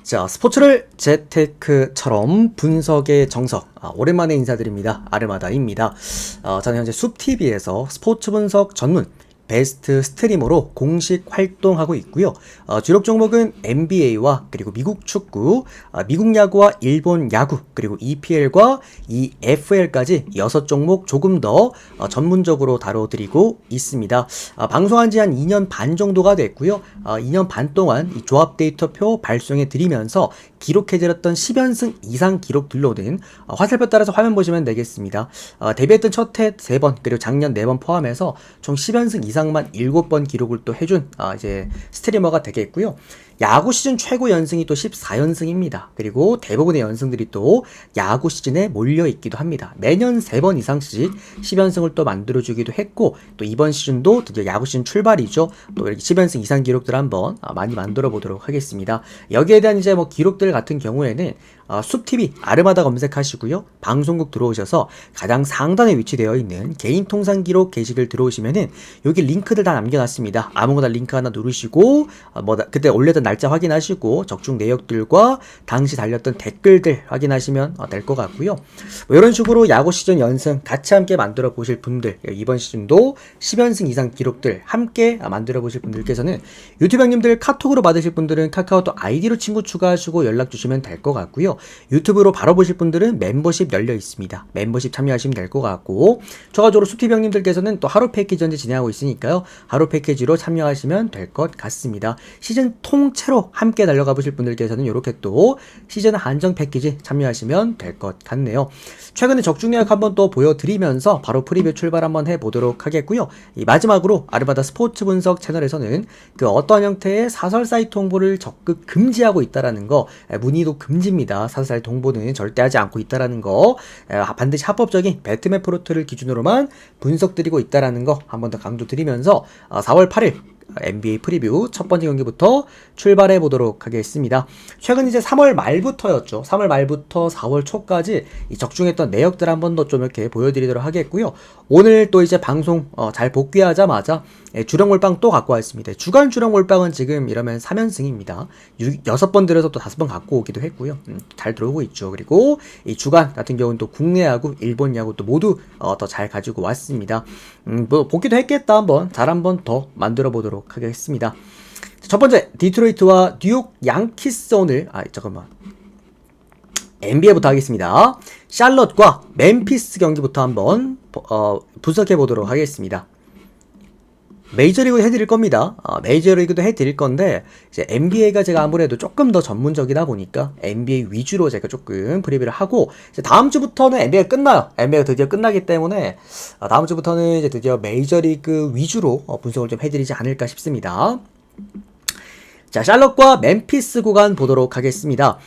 자, 스포츠를 재테크처럼 분석의 정석. 오랜만에 인사드립니다. 아르마다입니다. 저는 현재 숲TV에서 스포츠 분석 전문 베스트 스트리머로 공식 활동하고 있고요. 주력 종목은 NBA와 그리고 미국 축구, 미국 야구와 일본 야구, 그리고 EPL과 EFL까지 6종목 조금 더 전문적으로 다뤄드리고 있습니다. 방송한 지 한 2년 반 정도가 됐고요. 2년 반 동안 이 조합 데이터표 발송해 드리면서 기록해드렸던 10연승 이상 기록들로는 화살표 따라서 화면 보시면 되겠습니다. 데뷔했던 첫 해 3번, 그리고 작년 4번 포함해서 총 10연승 이상만 7번 기록을 또 해준 이제 스트리머가 되겠고요. 야구 시즌 최고 연승이 또 14연승입니다. 그리고 대부분의 연승들이 또 야구 시즌에 몰려있기도 합니다. 매년 3번 이상씩 10연승을 또 만들어주기도 했고, 또 이번 시즌도 드디어 야구 시즌 출발이죠. 또 이렇게 10연승 이상 기록들 한번 많이 만들어 보도록 하겠습니다. 여기에 대한 이제 뭐 기록들 같은 경우에는 숲TV 아르마다 검색하시고요. 방송국 들어오셔서 가장 상단에 위치되어 있는 개인 통산 기록 게시글 들어오시면은 여기 링크들 다 남겨놨습니다. 아무거나 링크 하나 누르시고 그때 올렸던 날짜 확인하시고 적중 내역들과 당시 달렸던 댓글들 확인하시면 될 것 같고요. 뭐 이런 식으로 야구 시즌 연승 같이 함께 만들어 보실 분들, 이번 시즌도 10연승 이상 기록들 함께 만들어 보실 분들께서는 유튜브 형님들 카톡으로 받으실 분들은 카카오톡 아이디로 친구 추가하시고 연락 주시면 될 것 같고요. 유튜브로 바로 보실 분들은 멤버십 열려 있습니다. 멤버십 참여하시면 될 것 같고, 추가적으로 숲TV 형님들께서는 또 하루 패키지 현재 진행하고 있으니까요. 하루 패키지로 참여하시면 될 것 같습니다. 시즌 통째로 함께 달려가 보실 분들께서는 이렇게 또 시즌 한정 패키지 참여하시면 될 것 같네요. 최근에 적중 내역 한번 또 보여드리면서 바로 프리뷰 출발 한번 해보도록 하겠고요. 이 마지막으로 아르마다 스포츠 분석 채널에서는 그 어떤 형태의 사설 사이트 홍보를 적극 금지하고 있다라는 거, 문의도 금지입니다. 사설 사이트 홍보는 절대 하지 않고 있다라는 거, 반드시 합법적인 배트맨 프로토를 기준으로만 분석드리고 있다라는 거 한 번 더 강조드리면서 4월 8일 NBA 프리뷰 첫 번째 경기부터 출발해 보도록 하겠습니다. 최근 이제 3월 말부터였죠. 3월 말부터 4월 초까지 이 적중했던 내역들 한 번 더 좀 이렇게 보여드리도록 하겠고요. 오늘 또 이제 방송 잘 복귀하자마자 주력 몰빵 또 갖고 왔습니다. 주간 주력 몰빵은 지금 이러면 3연승입니다. 6번 들여서 또 5번 갖고 오기도 했고요. 잘 들어오고 있죠. 그리고 이 주간 같은 경우는 또 국내 야구, 일본 야구 또 모두 더 잘 가지고 왔습니다. 뭐 복귀도 했겠다. 한번 더 만들어 보도록 하겠습니다. 첫 번째, 디트로이트와 뉴욕 양키스 오늘 잠깐만. NBA부터 하겠습니다. 샬럿과 멤피스 경기부터 한번 분석해 보도록 하겠습니다. 메이저리그 해드릴 겁니다. 메이저리그도 해드릴 건데, 이제 NBA가 제가 아무래도 조금 더 전문적이다 보니까 NBA 위주로 제가 조금 프리뷰를 하고, 이제 다음 주부터는 NBA가 끝나요. NBA가 드디어 끝나기 때문에, 다음 주부터는 이제 드디어 메이저리그 위주로 분석을 좀 해드리지 않을까 싶습니다. 자, 샬럿과 멤피스 구간 보도록 하겠습니다.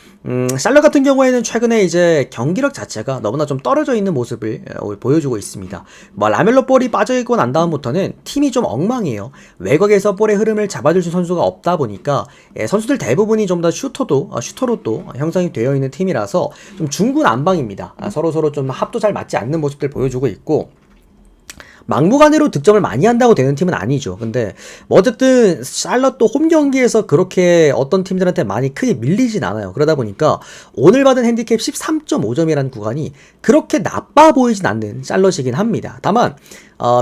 샬럿 같은 경우에는 최근에 이제 경기력 자체가 너무나 좀 떨어져 있는 모습을 보여주고 있습니다. 뭐 라멜로 볼이 빠져있고 난 다음부터는 팀이 좀 엉망이에요. 외곽에서 볼의 흐름을 잡아줄 수 선수가 없다 보니까 선수들 대부분이 좀 더 슈터로 또 형성이 되어 있는 팀이라서 좀 중구난방입니다. 서로 좀 합도 잘 맞지 않는 모습들 보여주고 있고, 막무가내로 득점을 많이 한다고 되는 팀은 아니죠. 근데 뭐 어쨌든 샬럿도 홈 경기에서 그렇게 어떤 팀들한테 많이 크게 밀리진 않아요. 그러다 보니까 오늘 받은 핸디캡 13.5점이라는 구간이 그렇게 나빠 보이진 않는 샬럿이긴 합니다. 다만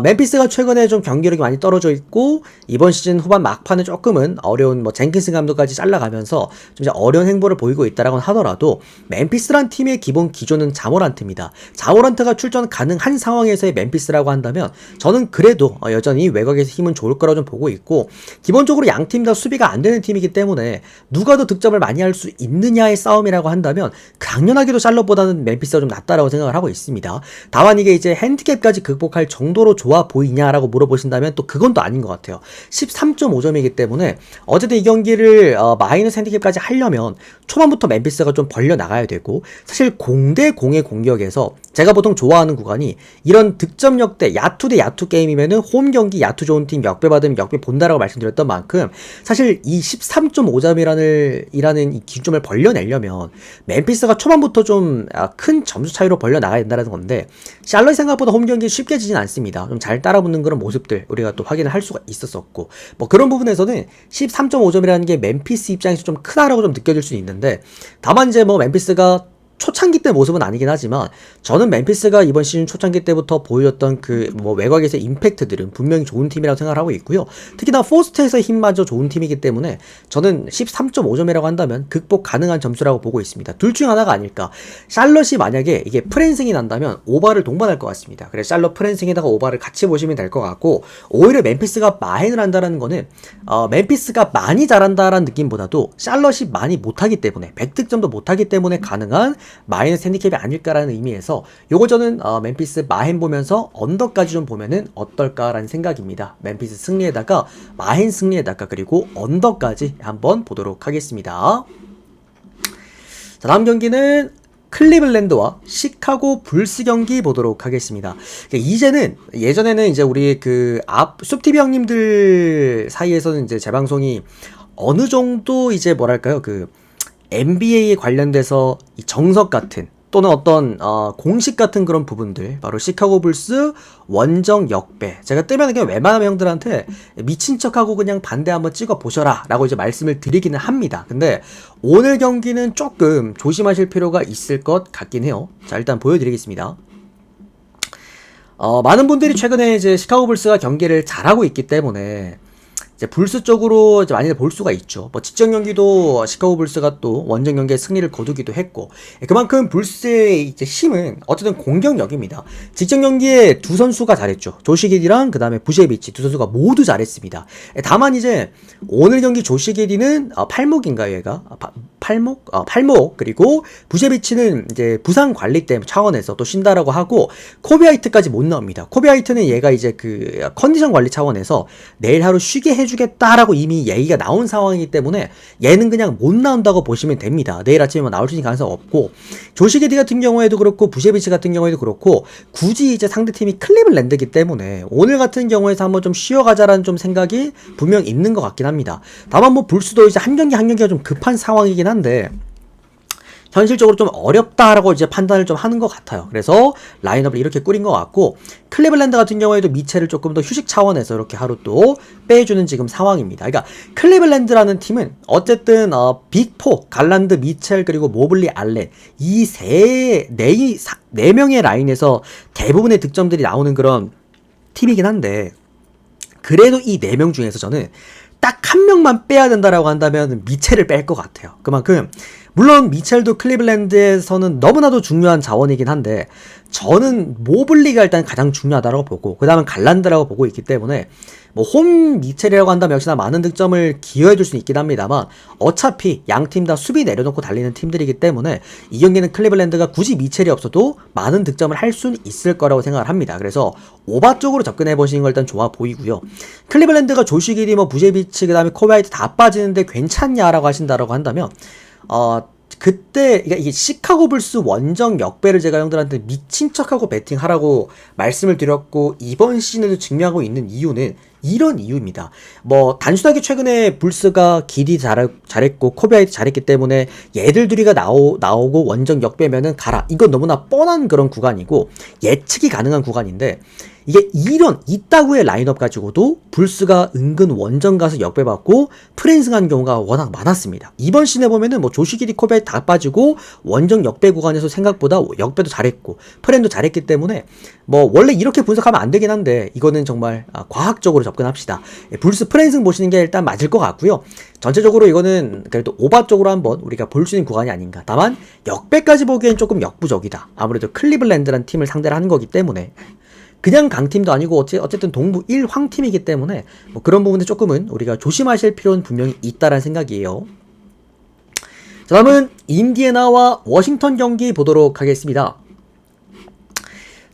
멤피스가 최근에 좀 경기력이 많이 떨어져 있고, 이번 시즌 후반 막판에 조금은 어려운 뭐 젠킨스 감독까지 잘라가면서 좀 이제 어려운 행보를 보이고 있다라고 하더라도, 멤피스란 팀의 기본 기조는 자모란트입니다. 자모란트가 출전 가능한 상황에서의 멤피스라고 한다면 저는 그래도 여전히 외곽에서 힘은 좋을 거라고 좀 보고 있고, 기본적으로 양 팀 다 수비가 안 되는 팀이기 때문에 누가 더 득점을 많이 할 수 있느냐의 싸움이라고 한다면 당연하게도 샬럿보다는 멤피스가 좀 낫다라고 생각을 하고 있습니다. 다만 이게 이제 핸디캡까지 극복할 정도로 좋아 보이냐라고 물어보신다면 또 그건 또 아닌 것 같아요. 13.5점이기 때문에 어쨌든 이 경기를 마이너스 핸디캡까지 하려면 초반부터 멤피스가 좀 벌려 나가야 되고, 사실 0대0의 공격에서 제가 보통 좋아하는 구간이 이런 득점 역대 야투 대 야투 게임이면은 홈 경기 야투 좋은 팀 역배 받으면 역배 본다라고 말씀드렸던 만큼, 사실 이 13.5점이라는 이 기준점을 벌려내려면 멤피스가 초반부터 좀 큰 점수 차이로 벌려 나가야 된다는 건데, 샬럿이 생각보다 홈 경기 쉽게 지진 않습니다. 있었습니다. 좀 잘 따라붙는 그런 모습들 우리가 또 확인을 할 수가 있었었고, 뭐 그런 부분에서는 13.5점이라는 게 멤피스 입장에서 좀 크다라고 좀 느껴질 수 있는데, 다만 이제 뭐 멤피스가 초창기 때 모습은 아니긴 하지만 저는 멤피스가 이번 시즌 초창기 때부터 보여줬던 그 뭐 외곽에서의 임팩트들은 분명히 좋은 팀이라고 생각을 하고 있고요. 특히나 포스트에서의 힘마저 좋은 팀이기 때문에 저는 13.5점이라고 한다면 극복 가능한 점수라고 보고 있습니다. 둘 중 하나가 아닐까. 샬럿이 만약에 이게 프랜승이 난다면 오바를 동반할 것 같습니다. 그래서 샬럿 프랜승에다가 오바를 같이 보시면 될 것 같고, 오히려 멤피스가 마인을 한다라는 거는 멤피스가 많이 잘한다라는 느낌보다도 샬럿이 많이 못하기 때문에 100득점도 못하기 때문에 가능한 마이너스 핸디캡이 아닐까라는 의미에서 요거 저는 멤피스 마헨 보면서 언더까지 좀 보면은 어떨까라는 생각입니다. 멤피스 승리에다가 마헨 승리에다가 그리고 언더까지 한번 보도록 하겠습니다. 자, 다음 경기는 클리블랜드와 시카고 불스 경기 보도록 하겠습니다. 이제는 예전에는 이제 우리 그 숲TV 형님들 사이에서는 이제 제 방송이 어느 정도 이제 뭐랄까요, 그 NBA에 관련돼서 이 정석 같은 또는 어떤 공식 같은 그런 부분들, 바로 시카고 불스 원정 역배, 제가 뜨면 그냥 웬만한 형들한테 미친 척하고 그냥 반대 한번 찍어 보셔라 라고 이제 말씀을 드리기는 합니다. 근데 오늘 경기는 조금 조심하실 필요가 있을 것 같긴 해요. 자, 일단 보여드리겠습니다. 많은 분들이 최근에 이제 시카고 불스가 경기를 잘하고 있기 때문에 이제 불스 쪽으로 이제 많이들 볼 수가 있죠. 뭐 직전 경기도 시카고 불스가 또 원정 경기에 승리를 거두기도 했고, 그만큼 불스의 이제 힘은 어쨌든 공격력입니다. 직전 경기에 두 선수가 잘했죠. 조시 기디랑 그 다음에 부셰비치 두 선수가 모두 잘했습니다. 다만 이제 오늘 경기 조시 기디는 팔목인가요, 얘가? 팔목, 그리고 부셰비치는 이제 부상 관리 때문에 차원에서 또 쉰다라고 하고, 코비 화이트까지 못 나옵니다. 코비 화이트는 얘가 이제 그 컨디션 관리 차원에서 내일 하루 쉬게 해주겠다라고 이미 얘기가 나온 상황이기 때문에 얘는 그냥 못 나온다고 보시면 됩니다. 내일 아침에 나올 수 있는 가능성 없고, 조시 기디 같은 경우에도 그렇고 부셰비치 같은 경우에도 그렇고, 굳이 이제 상대팀이 클리블랜드이기 때문에 오늘 같은 경우에서 한번 좀 쉬어가자라는 좀 생각이 분명 있는 것 같긴 합니다. 다만 뭐 불스도 이제 한 경기 한 경기가 좀 급한 상황이긴 한데 현실적으로 좀 어렵다라고 이제 판단을 좀 하는 것 같아요. 그래서 라인업을 이렇게 꾸린 것 같고, 클리블랜드 같은 경우에도 미첼을 조금 더 휴식 차원에서 이렇게 하루 또 빼주는 지금 상황입니다. 그러니까 클리블랜드라는 팀은 어쨌든 빅4, 갈란드, 미첼 그리고 모블리, 알렌 이 네 명의 라인에서 대부분의 득점들이 나오는 그런 팀이긴 한데, 그래도 이 4명 중에서 저는 딱 한 명만 빼야 된다라고 한다면 미첼을 뺄 것 같아요. 그만큼 물론 미첼도 클리블랜드에서는 너무나도 중요한 자원이긴 한데 저는 모블리가 일단 가장 중요하다고 보고, 그 다음은 갈란드라고 보고 있기 때문에 뭐 홈 미첼이라고 한다면 역시나 많은 득점을 기여해줄 수 있긴 합니다만 어차피 양 팀 다 수비 내려놓고 달리는 팀들이기 때문에 이 경기는 클리블랜드가 굳이 미첼이 없어도 많은 득점을 할 수는 있을 거라고 생각을 합니다. 그래서 오바 쪽으로 접근해 보시는 걸 일단 좋아 보이고요. 클리블랜드가 조시 기디, 뭐 부셰비치, 그 다음에 코비 화이트 다 빠지는데 괜찮냐라고 하신다라고 한다면 그때 이게 시카고 불스 원정 역배를 제가 형들한테 미친 척하고 배팅하라고 말씀을 드렸고 이번 시즌에도 증명하고 있는 이유는 이런 이유입니다. 뭐 단순하게 최근에 불스가 기디 잘했고 코비 화이트 잘했기 때문에 얘들 둘이가 나오고 원정 역배면은 가라, 이건 너무나 뻔한 그런 구간이고 예측이 가능한 구간인데, 이게 이따구의 라인업 가지고도 불스가 은근 원정 가서 역배받고 프랜승한 경우가 워낙 많았습니다. 이번 시즌에 보면은 뭐 조시 기디, 코비 화이트 다 빠지고 원정 역배 구간에서 생각보다 역배도 잘했고 프랜도 잘했기 때문에 뭐 원래 이렇게 분석하면 안 되긴 한데 이거는 정말 과학적으로 접근합시다. 불스 프랜승 보시는 게 일단 맞을 것 같고요. 전체적으로 이거는 그래도 오바 쪽으로 한번 우리가 볼 수 있는 구간이 아닌가. 다만 역배까지 보기엔 조금 역부족이다. 아무래도 클리블랜드라는 팀을 상대를 하는 거기 때문에 그냥 강팀도 아니고 어쨌든 동부 1황팀이기 때문에 뭐 그런 부분에 조금은 우리가 조심하실 필요는 분명히 있다라는 생각이에요. 자, 다음은 인디애나와 워싱턴 경기 보도록 하겠습니다.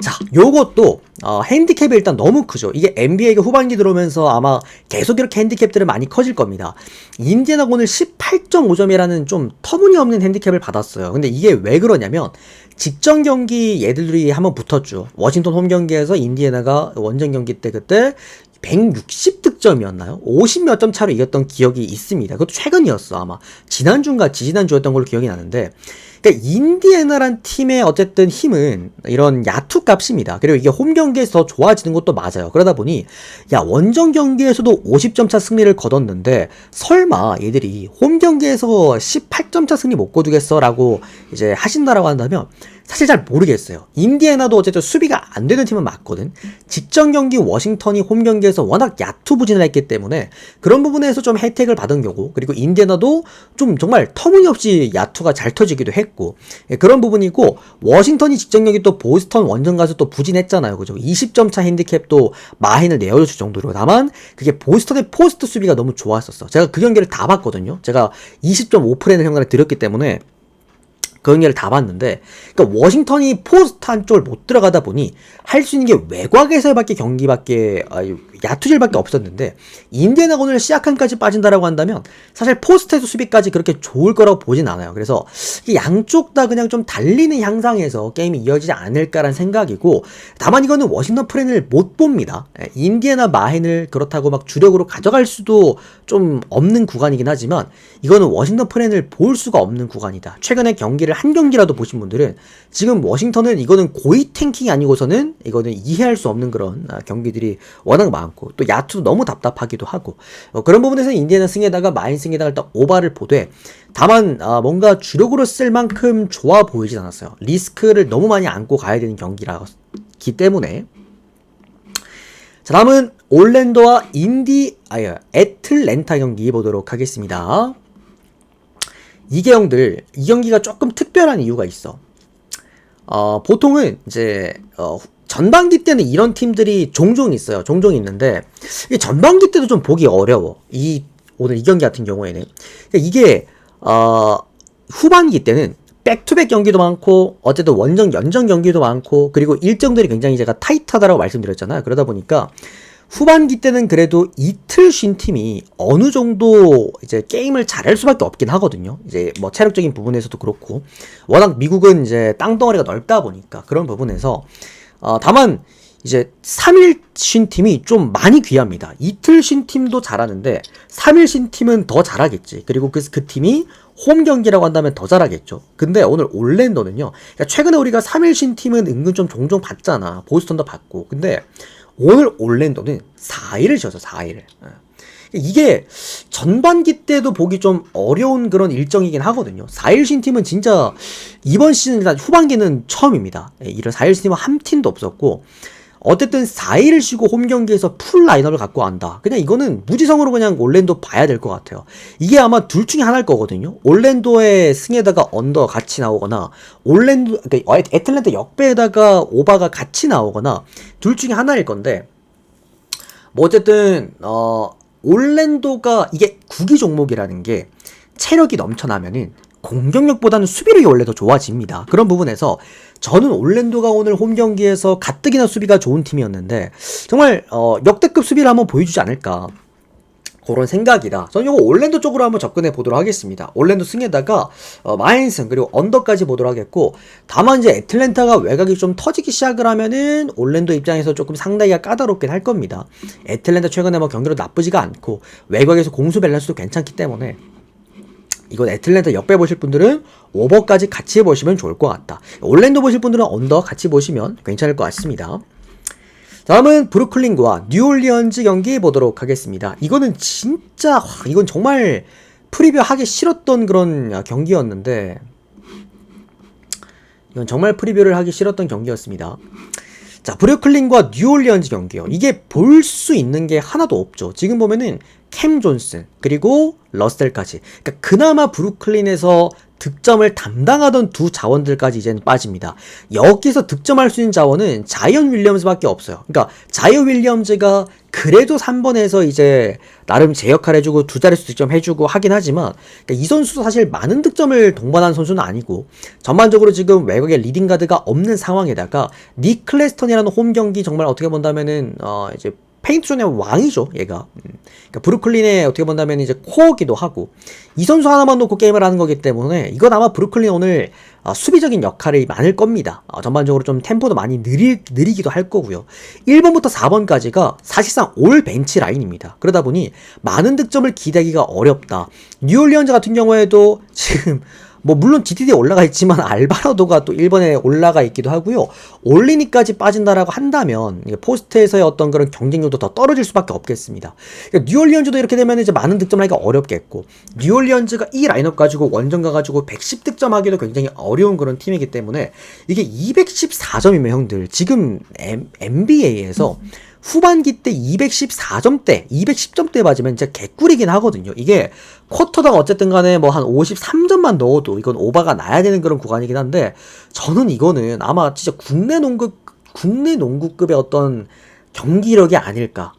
자, 요것도 핸디캡이 일단 너무 크죠. 이게 NBA가 후반기 들어오면서 아마 계속 이렇게 핸디캡들은 많이 커질 겁니다. 인디애나가 오늘 18.5점이라는 좀 터무니없는 핸디캡을 받았어요. 근데 이게 왜 그러냐면 직전 경기 얘들이 한번 붙었죠. 워싱턴 홈 경기에서 인디애나가 원정 경기 때 그때 160득점이었나요? 50몇 점 차로 이겼던 기억이 있습니다. 그것도 최근이었어. 아마 지난주인가 지지난주였던 걸로 기억이 나는데 그러니까 인디애나란 팀의 어쨌든 힘은 이런 야투 값입니다. 그리고 이게 홈 경기에서 더 좋아지는 것도 맞아요. 그러다 보니 야 원정 경기에서도 50점 차 승리를 거뒀는데 설마 얘들이 홈 경기에서 18점 차 승리 못 거두겠어? 라고 이제 하신다라고 한다면 사실 잘 모르겠어요. 인디애나도 어쨌든 수비가 안 되는 팀은 맞거든. 직전 경기 워싱턴이 홈 경기에서 워낙 야투부진을 했기 때문에 그런 부분에서 좀 혜택을 받은 거고, 그리고 인디애나도 좀 정말 터무니없이 야투가 잘 터지기도 했고, 예, 그런 부분이고, 워싱턴이 직전 경기 또 보스턴 원정 가서 또 부진했잖아요. 그죠? 20점 차 핸디캡도 마힌을 내어줄 정도로. 다만 그게 보스턴의 포스트 수비가 너무 좋았었어. 제가 그 경기를 다 봤거든요. 제가 20.5%의 평가를 드렸기 때문에 그 경기를 다 봤는데, 그러니까 워싱턴이 포스트 한쪽을 못 들어가다 보니 할 수 있는 게 외곽에서밖에 경기밖에 야투질밖에 없었는데, 인디애나가 오늘 시아캄까지 빠진다라고 한다면 사실 포스트에서 수비까지 그렇게 좋을 거라고 보진 않아요. 그래서 양쪽 다 그냥 좀 달리는 향상에서 게임이 이어지지 않을까라는 생각이고, 다만 이거는 워싱턴 프렌을 못 봅니다. 인디애나 마헨을 그렇다고 막 주력으로 가져갈 수도 좀 없는 구간이긴 하지만 이거는 워싱턴 프렌을 볼 수가 없는 구간이다. 최근에 경기를 한 경기라도 보신 분들은 지금 워싱턴은 이거는 고위 탱킹이 아니고서는 이거는 이해할 수 없는 그런 경기들이 워낙 많고, 또 야투도 너무 답답하기도 하고, 그런 부분에서 인디애나 승에다가 마인 승에다가 일단 오바를 보되, 다만 뭔가 주력으로 쓸 만큼 좋아 보이진 않았어요. 리스크를 너무 많이 안고 가야 되는 경기라기 때문에. 자, 다음은 올랜도와 애틀랜타 경기 보도록 하겠습니다. 이 경기가 조금 특별한 이유가 있어. 보통은 이제 전반기 때는 이런 팀들이 종종 있어요. 종종 있는데 전반기 때도 좀 보기 어려워. 오늘 이 경기 같은 경우에는 이게 후반기 때는 백투백 경기도 많고, 어쨌든 원정 연정 경기도 많고, 그리고 일정들이 굉장히 제가 타이트하다라고 말씀드렸잖아요. 그러다 보니까 후반기 때는 그래도 이틀 쉰 팀이 어느 정도 이제 게임을 잘할 수밖에 없긴 하거든요. 이제 뭐 체력적인 부분에서도 그렇고, 워낙 미국은 이제 땅덩어리가 넓다 보니까 그런 부분에서 다만 이제 3일 쉰 팀이 좀 많이 귀합니다. 이틀 쉰 팀도 잘하는데 3일 쉰 팀은 더 잘하겠지. 그리고 그 팀이 홈 경기라고 한다면 더 잘하겠죠. 근데 오늘 올랜도는요, 그러니까 최근에 우리가 3일 쉰 팀은 은근 좀 종종 봤잖아. 보스턴도 봤고. 근데 오늘 올랜도는 4일을 쉬었어. 4일을. 이게 전반기 때도 보기 좀 어려운 그런 일정이긴 하거든요. 4일 쉰 팀은 진짜 이번 시즌 일단 후반기는 처음입니다. 이런 4일 쉰 팀은 한 팀도 없었고, 어쨌든 4일을 쉬고 홈 경기에서 풀 라인업을 갖고 간다. 그냥 이거는 무지성으로 그냥 올랜도 봐야 될 것 같아요. 이게 아마 둘 중에 하나일 거거든요. 올랜도의 승에다가 언더 같이 나오거나, 그러니까 애틀랜타 역배에다가 오바가 같이 나오거나, 둘 중에 하나일 건데, 뭐 어쨌든 올랜도가 이게 구기 종목이라는 게 체력이 넘쳐나면은 공격력보다는 수비력이 원래 더 좋아집니다. 그런 부분에서 저는 올랜도가 오늘 홈 경기에서 가뜩이나 수비가 좋은 팀이었는데 정말 역대급 수비를 한번 보여주지 않을까, 그런 생각이다. 저는 이거 올랜도 쪽으로 한번 접근해 보도록 하겠습니다. 올랜도 승에다가 마인승 그리고 언더까지 보도록 하겠고, 다만 이제 애틀랜타가 외곽이 좀 터지기 시작을 하면은 올랜도 입장에서 조금 상당히 까다롭긴 할 겁니다. 애틀랜타 최근에 뭐 경기로 나쁘지가 않고 외곽에서 공수 밸런스도 괜찮기 때문에 이건 애틀랜타 역배 보실 분들은 오버까지 같이 보시면 좋을 것 같다. 올랜도 보실 분들은 언더 같이 보시면 괜찮을 것 같습니다. 다음은 브루클린과 뉴올리언즈 경기 보도록 하겠습니다. 이거는 진짜 이건 정말 프리뷰 하기 싫었던 그런 경기였는데, 이건 정말 프리뷰를 하기 싫었던 경기였습니다. 자, 브루클린과 뉴올리언즈 경기요. 이게 볼 수 있는 게 하나도 없죠. 지금 보면은 캠 존슨 그리고 러셀까지, 그러니까 그나마 브루클린에서 득점을 담당하던 두 자원들까지 이제는 빠집니다. 여기서 득점할 수 있는 자원은 자이언 윌리엄즈밖에 없어요. 그러니까 자이언 윌리엄즈가 그래도 3번에서 이제 나름 제 역할 해주고 두 자릿수 득점 해주고 하긴 하지만, 그러니까 이 선수도 사실 많은 득점을 동반한 선수는 아니고, 전반적으로 지금 외곽에 리딩 가드가 없는 상황에다가 닉 클래스턴이라는 홈 경기 정말 어떻게 본다면은 이제 페인트존의 왕이죠, 얘가. 그러니까 브루클린의 어떻게 본다면 이제 코어기도 하고, 이 선수 하나만 놓고 게임을 하는 거기 때문에 이건 아마 브루클린 오늘 수비적인 역할이 많을 겁니다. 전반적으로 좀 템포도 많이 느리기도 할 거고요. 1번부터 4번까지가 사실상 올 벤치 라인입니다. 그러다 보니 많은 득점을 기대하기가 어렵다. 뉴올리언즈 같은 경우에도 지금 뭐 물론 GTD에 올라가 있지만 알바라도가 또 1번에 올라가 있기도 하고요. 올리니까지 빠진다라고 한다면 포스트에서의 어떤 그런 경쟁력도 더 떨어질 수밖에 없겠습니다. 그러니까 뉴올리언즈도 이렇게 되면 이제 많은 득점을 하기가 어렵겠고, 뉴올리언즈가 이 라인업 가지고 원정 가가지고 110득점 하기도 굉장히 어려운 그런 팀이기 때문에 이게 214점이면 형들 지금 NBA에서 후반기 때 214점대, 210점대 맞으면 진짜 개꿀이긴 하거든요. 이게 쿼터당 어쨌든 간에 뭐 한 53점만 넣어도 이건 오바가 나야 되는 그런 구간이긴 한데, 저는 이거는 아마 진짜 국내 농구급의 어떤 경기력이 아닐까.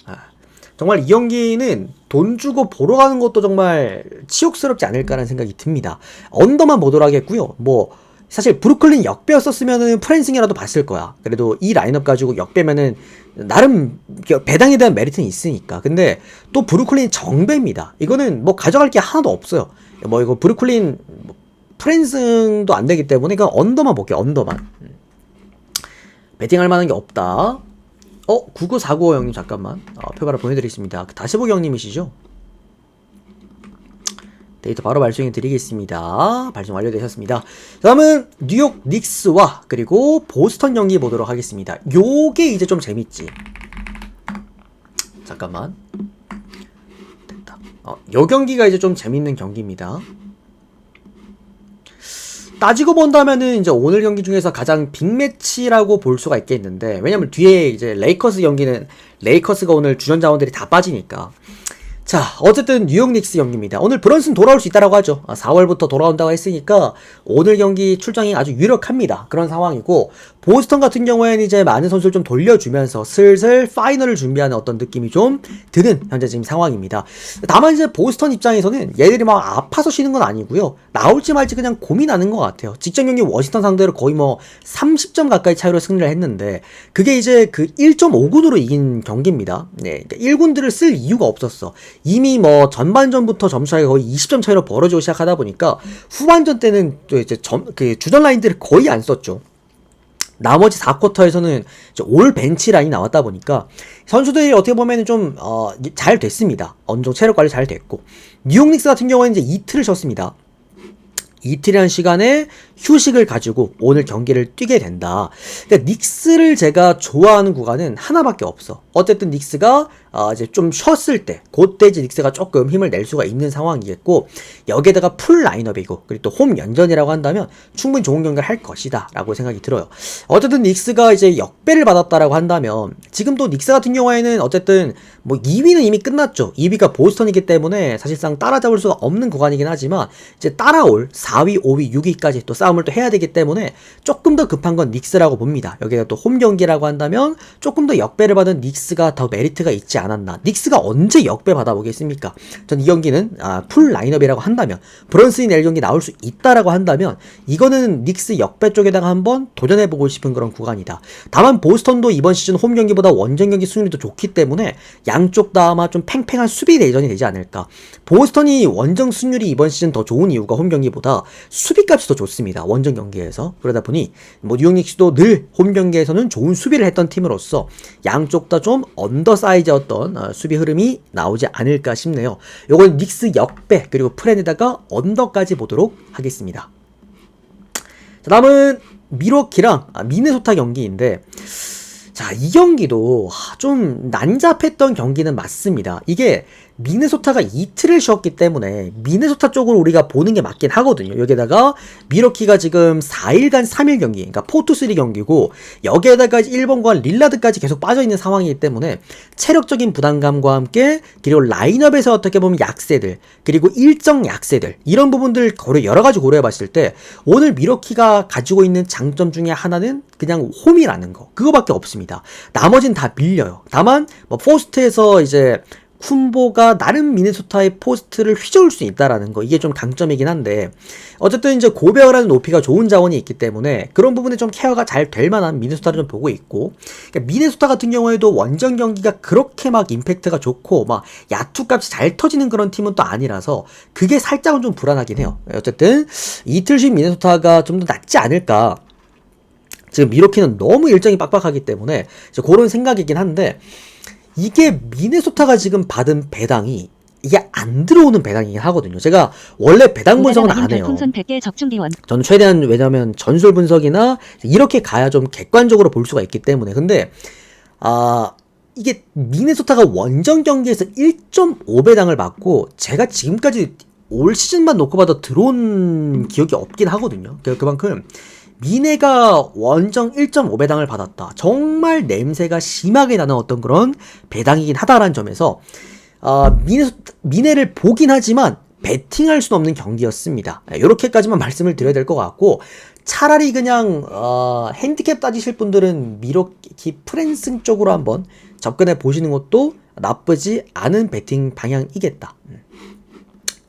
정말 이 경기는 돈 주고 보러 가는 것도 정말 치욕스럽지 않을까라는 생각이 듭니다. 언더만 보도록 하겠고요. 뭐 사실 브루클린 역배였었으면은 프랜싱이라도 봤을 거야. 그래도 이 라인업 가지고 역배면은 나름 배당에 대한 메리트는 있으니까. 근데 또 브루클린 정배입니다. 이거는 뭐 가져갈 게 하나도 없어요. 뭐 이거 브루클린 프랜싱도 안 되기 때문에 이건 언더만 볼게요. 언더만. 배팅할 만한 게 없다. 9945 형님 잠깐만. 표가를 보내드리겠습니다. 다시 보기 형님이시죠? 데이터 바로 발송해 드리겠습니다. 발송 완료되셨습니다. 다음은 뉴욕 닉스와 그리고 보스턴 경기 보도록 하겠습니다. 요게 이제 좀 재밌지. 잠깐만. 됐다. 요 경기가 이제 좀 재밌는 경기입니다. 따지고 본다면은 이제 오늘 경기 중에서 가장 빅매치라고 볼 수가 있겠는데, 왜냐면 뒤에 이제 레이커스 경기는 레이커스가 오늘 주전 자원들이 다 빠지니까. 자, 어쨌든 뉴욕 닉스 경기입니다. 오늘 브런슨 돌아올 수 있다라고 하죠. 4월부터 돌아온다고 했으니까 오늘 경기 출장이 아주 유력합니다. 그런 상황이고, 보스턴 같은 경우에는 이제 많은 선수를 좀 돌려주면서 슬슬 파이널을 준비하는 어떤 느낌이 좀 드는 현재 지금 상황입니다. 다만 이제 보스턴 입장에서는 얘들이 막 아파서 쉬는 건 아니고요. 나올지 말지 그냥 고민하는 것 같아요. 직전 경기 워싱턴 상대로 거의 뭐 30점 가까이 차이로 승리를 했는데, 그게 이제 그 1.5군으로 이긴 경기입니다. 네, 그러니까 1군들을 쓸 이유가 없었어. 이미 뭐 전반전부터 점수 차이가 거의 20점 차이로 벌어지고 시작하다 보니까 후반전 때는 또 이제 주전 라인들을 거의 안 썼죠. 나머지 4쿼터에서는 올 벤치 라인이 나왔다 보니까 선수들이 어떻게 보면 좀 잘 됐습니다. 어느 정도 체력 관리 잘 됐고, 뉴욕 닉스 같은 경우에는 이제 이틀을 쉬었습니다. 이틀이라는 시간에 휴식을 가지고 오늘 경기를 뛰게 된다. 그러니까 닉스를 제가 좋아하는 구간은 하나밖에 없어. 어쨌든 닉스가 이제 좀 쉬었을 때, 그때 이제 닉스가 조금 힘을 낼 수가 있는 상황이겠고, 여기에다가 풀 라인업이고, 그리고 또 홈 연전이라고 한다면 충분히 좋은 경기를 할 것이다 라고 생각이 들어요. 어쨌든 닉스가 이제 역배를 받았다라고 한다면, 지금 또 닉스 같은 경우에는 어쨌든 뭐 2위는 이미 끝났죠. 2위가 보스턴이기 때문에 사실상 따라잡을 수가 없는 구간이긴 하지만, 이제 따라올 4위, 5위, 6위까지 또 싸움을 또 해야 되기 때문에 조금 더 급한 건 닉스라고 봅니다. 여기가 또 홈 경기라고 한다면 조금 더 역배를 받은 닉스가 더 메리트가 있지 않았나. 닉스가 언제 역배 받아보겠습니까? 전 이 경기는 풀 라인업이라고 한다면, 브런슨이 내일 경기 나올 수 있다라고 한다면 이거는 닉스 역배 쪽에다가 한번 도전해보고 싶은 그런 구간이다. 다만 보스턴도 이번 시즌 홈 경기보다 원정 경기 승률이 더 좋기 때문에 양쪽 다 아마 좀 팽팽한 수비 대전이 되지 않을까. 보스턴이 원정 승률이 이번 시즌 더 좋은 이유가 홈 경기보다 수비값이 더 좋습니다. 원정 경기에서. 그러다 보니 뭐 뉴욕 닉스도 늘 홈 경기에서는 좋은 수비를 했던 팀으로서 양쪽 다 좀 언더사이즈였던 수비 흐름이 나오지 않을까 싶네요. 요건 닉스 역배 그리고 프렌에다가 언더까지 보도록 하겠습니다. 자, 다음은 미러키랑 미네소타 경기인데, 자, 이 경기도 좀 난잡했던 경기는 맞습니다. 이게 미네소타가 이틀을 쉬었기 때문에 미네소타 쪽으로 우리가 보는 게 맞긴 하거든요. 여기에다가 미러키가 지금 4일간 3일 경기, 그러니까 4-3 경기고, 여기에다가 1번과 릴라드까지 계속 빠져있는 상황이기 때문에 체력적인 부담감과 함께, 그리고 라인업에서 어떻게 보면 약세들, 그리고 일정 약세들, 이런 부분들 여러 가지 고려해봤을 때 오늘 미러키가 가지고 있는 장점 중에 하나는 그냥 홈이라는 거, 그거밖에 없습니다. 나머진 다 밀려요. 다만 뭐 포스트에서 이제 쿤보가 나름 미네소타의 포스트를 휘저을 수 있다라는 거, 이게 좀 강점이긴 한데, 어쨌든 이제 고베어라는 높이가 좋은 자원이 있기 때문에 그런 부분에 좀 케어가 잘 될 만한 미네소타를 좀 보고 있고, 그러니까 미네소타 같은 경우에도 원정 경기가 그렇게 막 임팩트가 좋고 막 야투 값이 잘 터지는 그런 팀은 또 아니라서 그게 살짝은 좀 불안하긴 해요. 어쨌든 이틀 쉰 미네소타가 좀 더 낫지 않을까. 지금 미러키는 너무 일정이 빡빡하기 때문에 그런 생각이긴 한데, 이게 미네소타가 지금 받은 배당이 이게 안 들어오는 배당이긴 하거든요. 제가 원래 배당 분석은 안 해요. 별풍선 100개 적중기원. 저는 최대한 왜냐면 전술 분석이나 이렇게 가야 좀 객관적으로 볼 수가 있기 때문에. 근데 이게 미네소타가 원정 경기에서 1.5배당을 받고 제가 지금까지 올 시즌만 놓고 봐도 들어온 기억이 없긴 하거든요. 그만큼 미네가 원정 1.5배당을 받았다. 정말 냄새가 심하게 나는 어떤 그런 배당이긴 하다라는 점에서 미네를 보긴 하지만 배팅할 수는 없는 경기였습니다. 이렇게까지만 말씀을 드려야 될 것 같고, 차라리 그냥 핸디캡 따지실 분들은 미러키 프랜승 쪽으로 한번 접근해 보시는 것도 나쁘지 않은 배팅 방향이겠다.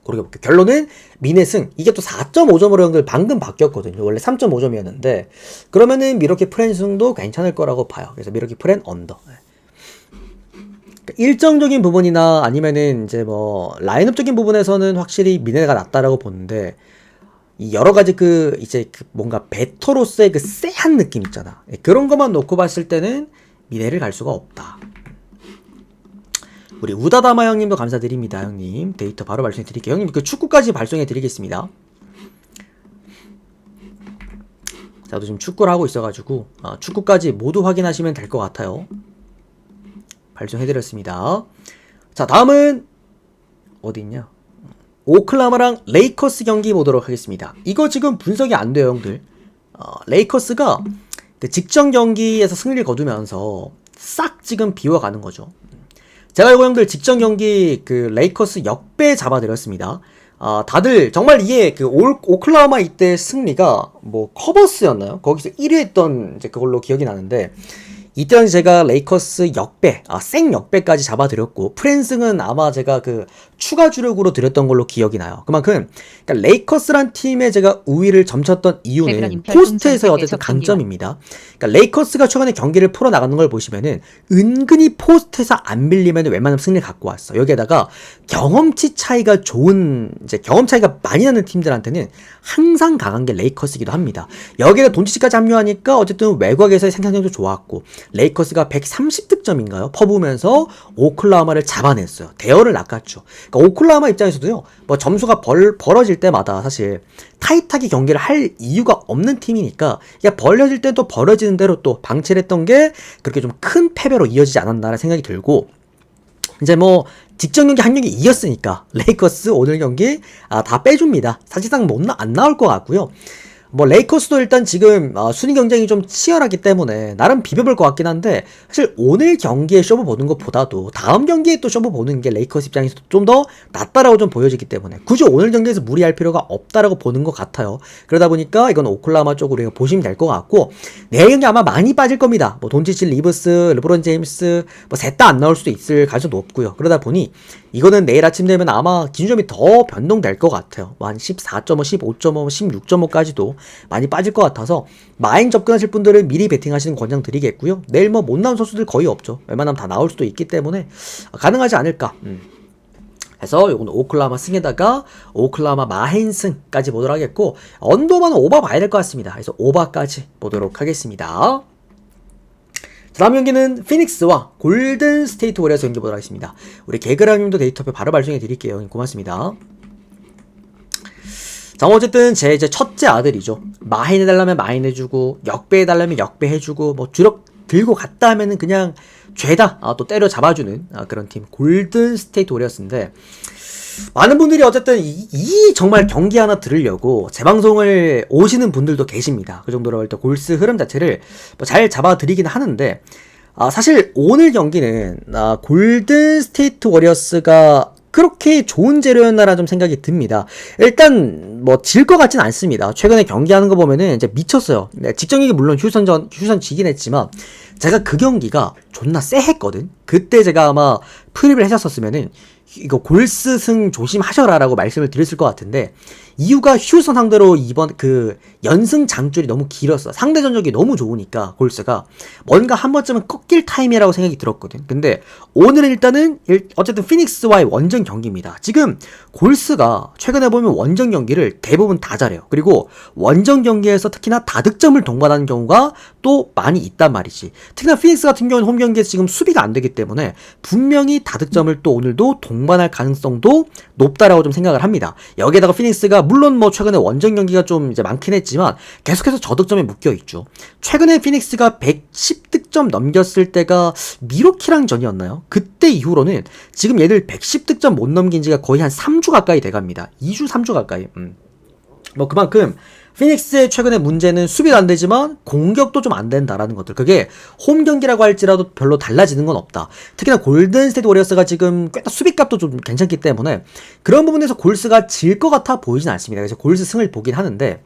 그렇게 볼게요. 결론은 미네승. 이게 또 4.5점으로 형들 방금 바뀌었거든요. 원래 3.5점이었는데 그러면은 미러키 프랜승도 괜찮을 거라고 봐요. 그래서 미러키 프랜 언더. 일정적인 부분이나 아니면은 이제 뭐 라인업적인 부분에서는 확실히 미네가 낫다라고 보는데, 이 여러 가지 뭔가 베터로서의 그 쎄한 느낌 있잖아. 그런 것만 놓고 봤을 때는 미네를 갈 수가 없다. 우리 우다다마 형님도 감사드립니다. 형님 데이터 바로 발송해 드릴게요. 형님 그 축구까지 발송해 드리겠습니다. 저도 지금 축구를 하고 있어가지고 축구까지 모두 확인하시면 될 것 같아요. 발송해드렸습니다. 자, 다음은 어디 있냐? 오클라호마랑 레이커스 경기 보도록 하겠습니다. 이거 지금 분석이 안 돼요, 형들. 레이커스가 그 직전 경기에서 승리를 거두면서 싹 지금 비워가는 거죠. 제가 이거 형들 직전 경기 그 레이커스 역배 잡아드렸습니다. 다들 정말 이게 그 오클라호마 이때 승리가 뭐 커버스였나요? 거기서 1위 했던 이제 그걸로 기억이 나는데, 이때 당시 제가 레이커스 역배, 생 역배까지 잡아드렸고, 프랜승은 아마 제가 그 추가 주력으로 드렸던 걸로 기억이 나요. 그만큼, 그러니까 레이커스란 팀에 제가 우위를 점쳤던 이유는 포스트에서의 어쨌든 강점입니다. 그러니까 레이커스가 최근에 경기를 풀어나가는 걸 보시면은, 은근히 포스트에서 안 밀리면 웬만하면 승리를 갖고 왔어. 여기에다가 경험치 차이가 좋은, 이제 경험 차이가 많이 나는 팀들한테는 항상 강한 게 레이커스이기도 합니다. 여기에다 돈치치까지 합류하니까 어쨌든 외곽에서의 생산력도 좋았고, 레이커스가 130득점인가요? 퍼부으면서 오클라호마를 잡아냈어요. 대열을 낚았죠. 그러니까 오클라호마 입장에서도요, 뭐 점수가 벌어질 때마다 사실 타이트하게 경기를 할 이유가 없는 팀이니까, 그냥 벌어질 때 또 벌어지는 대로 또 방치를 했던 게 그렇게 좀 큰 패배로 이어지지 않았나라는 생각이 들고, 이제 뭐 직전 경기 한 경기 이겼으니까 레이커스 오늘 경기 다 빼줍니다. 사실상 안 나올 것 같고요. 뭐 레이커스도 일단 지금 순위 경쟁이 좀 치열하기 때문에 나름 비벼볼 것 같긴 한데, 사실 오늘 경기에 쇼부 보는 것보다도 다음 경기에 또 쇼부 보는 게 레이커스 입장에서 좀 더 낫다라고 좀 보여지기 때문에 굳이 오늘 경기에서 무리할 필요가 없다라고 보는 것 같아요. 그러다 보니까 이건 오클라호마 쪽으로 보시면 될 것 같고, 내일 경기 아마 많이 빠질 겁니다. 뭐 돈치치, 리브스, 르브론 제임스 뭐 셋 다 안 나올 수도 있을 가능성도 높고요. 그러다 보니 이거는 내일 아침 되면 아마 기준점이 더 변동될 것 같아요. 한 14.5, 15.5, 16.5까지도 많이 빠질 것 같아서 마인 접근하실 분들은 미리 베팅하시는 권장 드리겠고요. 내일 뭐 못 나온 선수들 거의 없죠. 웬만하면 다 나올 수도 있기 때문에 가능하지 않을까. 그래서 요거는 오클라호마 승에다가 오클라호마 마헨승까지 보도록 하겠고, 언더만은 오바 봐야 될 것 같습니다. 그래서 오바까지 보도록 하겠습니다. 다음 경기는 피닉스와 골든 스테이트 워리어스 경기 보도록 하겠습니다. 우리 개그라님도 데이터표 바로 발송해 드릴게요. 고맙습니다. 자, 어쨌든 제 이제 첫째 아들이죠. 마인 해달라면 마인 해주고, 역배 해달라면 역배 해주고, 뭐 주력 들고 갔다 하면은 그냥 죄다 또 때려 잡아주는 그런 팀 골든 스테이트 워리어스인데, 많은 분들이 어쨌든 이 정말 경기 하나 들으려고 재방송을 오시는 분들도 계십니다. 그 정도로 일단 골스 흐름 자체를 잘 잡아드리긴 하는데, 사실 오늘 경기는 골든 스테이트 워리어스가 그렇게 좋은 재료였나라는 좀 생각이 듭니다. 일단 뭐 질 것 같진 않습니다. 최근에 경기하는 거 보면은 이제 미쳤어요. 직전 경기 물론 휴선 지긴 했지만 제가 그 경기가 존나 쎄했거든. 그때 제가 아마 프립을 하셨었으면은 이거 골스승 조심하셔라라고 말씀을 드렸을 것 같은데, 이유가 휴스턴 상대로 이번 그 연승 장줄이 너무 길었어. 상대 전적이 너무 좋으니까 골스가 뭔가 한 번쯤은 꺾일 타임이라고 생각이 들었거든. 근데 오늘은 일단은 어쨌든 피닉스와의 원정 경기입니다. 지금 골스가 최근에 보면 원정 경기를 대부분 다 잘해요. 그리고 원정 경기에서 특히나 다득점을 동반하는 경우가 또 많이 있단 말이지. 특히나 피닉스 같은 경우는 홈 경기에서 지금 수비가 안 되기 때문에 분명히 다득점을 또 오늘도 동반할 가능성도 높다라고 좀 생각을 합니다. 여기에다가 피닉스가 물론 뭐 최근에 원정 경기가 좀 이제 많긴 했지만 계속해서 저득점에 묶여 있죠. 최근에 피닉스가 110득점 넘겼을 때가 미로키랑 전이었나요? 그때 이후로는 지금 얘들 110득점 못 넘긴 지가 거의 한 3주 가까이 돼갑니다. 2주, 3주 가까이. 뭐 그만큼 피닉스의 최근의 문제는 수비도 안 되지만 공격도 좀 안 된다라는 것들. 그게 홈 경기라고 할지라도 별로 달라지는 건 없다. 특히나 골든스테이트 워리어스가 지금 꽤나 수비값도 좀 괜찮기 때문에 그런 부분에서 골스가 질 것 같아 보이진 않습니다. 그래서 골스 승을 보긴 하는데,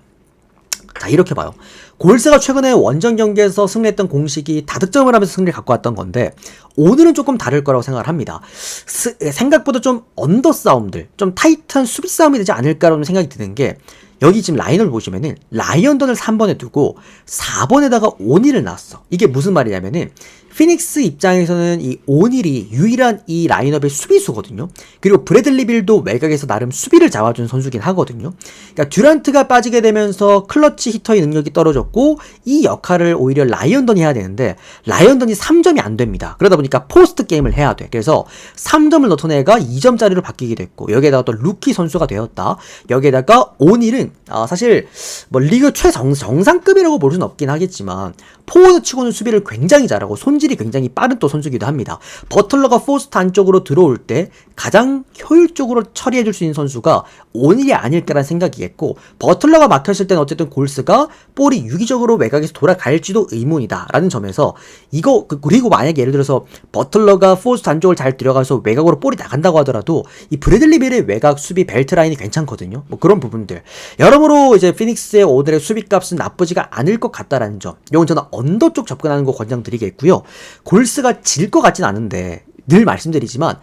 자, 이렇게 봐요. 골스가 최근에 원정 경기에서 승리했던 공식이 다득점을 하면서 승리를 갖고 왔던 건데 오늘은 조금 다를 거라고 생각을 합니다. 생각보다 좀 언더 싸움들, 좀 타이트한 수비 싸움이 되지 않을까라는 생각이 드는 게, 여기 지금 라인을 보시면은 라이언던을 3번에 두고 4번에다가 오닐을 놨어. 이게 무슨 말이냐면은 피닉스 입장에서는 이 오닐이 유일한 이 라인업의 수비수거든요. 그리고 브래들리 빌도 외곽에서 나름 수비를 잡아준 선수긴 하거든요. 그러니까 듀란트가 빠지게 되면서 클러치 히터의 능력이 떨어졌고 이 역할을 오히려 라이언던이 해야 되는데 라이언던이 3점이 안 됩니다. 그러다 보니까 포스트 게임을 해야 돼. 그래서 3점을 넣던 애가 2점짜리로 바뀌게 됐고 여기에다가 또 루키 선수가 되었다. 여기에다가 오닐은 사실 뭐 리그 정상급이라고 볼 수는 없긴 하겠지만 포워드 치고는 수비를 굉장히 잘하고 손질이 굉장히 빠른 또 선수기도 합니다. 버틀러가 포스트 안쪽으로 들어올 때 가장 효율적으로 처리해줄 수 있는 선수가 오닐이 아닐까라는 생각이겠고, 버틀러가 막혔을 때는 어쨌든 골스가 볼이 유기적으로 외곽에서 돌아갈지도 의문이다 라는 점에서 이거 그리고 만약에 예를 들어서 버틀러가 포스트 안쪽을 잘 들어가서 외곽으로 볼이 나간다고 하더라도 이 브래들리 빌의 외곽 수비 벨트 라인이 괜찮거든요. 뭐 그런 부분들 여러모로 이제 피닉스의 오늘의 수비값은 나쁘지가 않을 것 같다라는 점, 이건 저는 언더 쪽 접근하는 거 권장드리겠고요. 골스가 질 것 같진 않은데 늘 말씀드리지만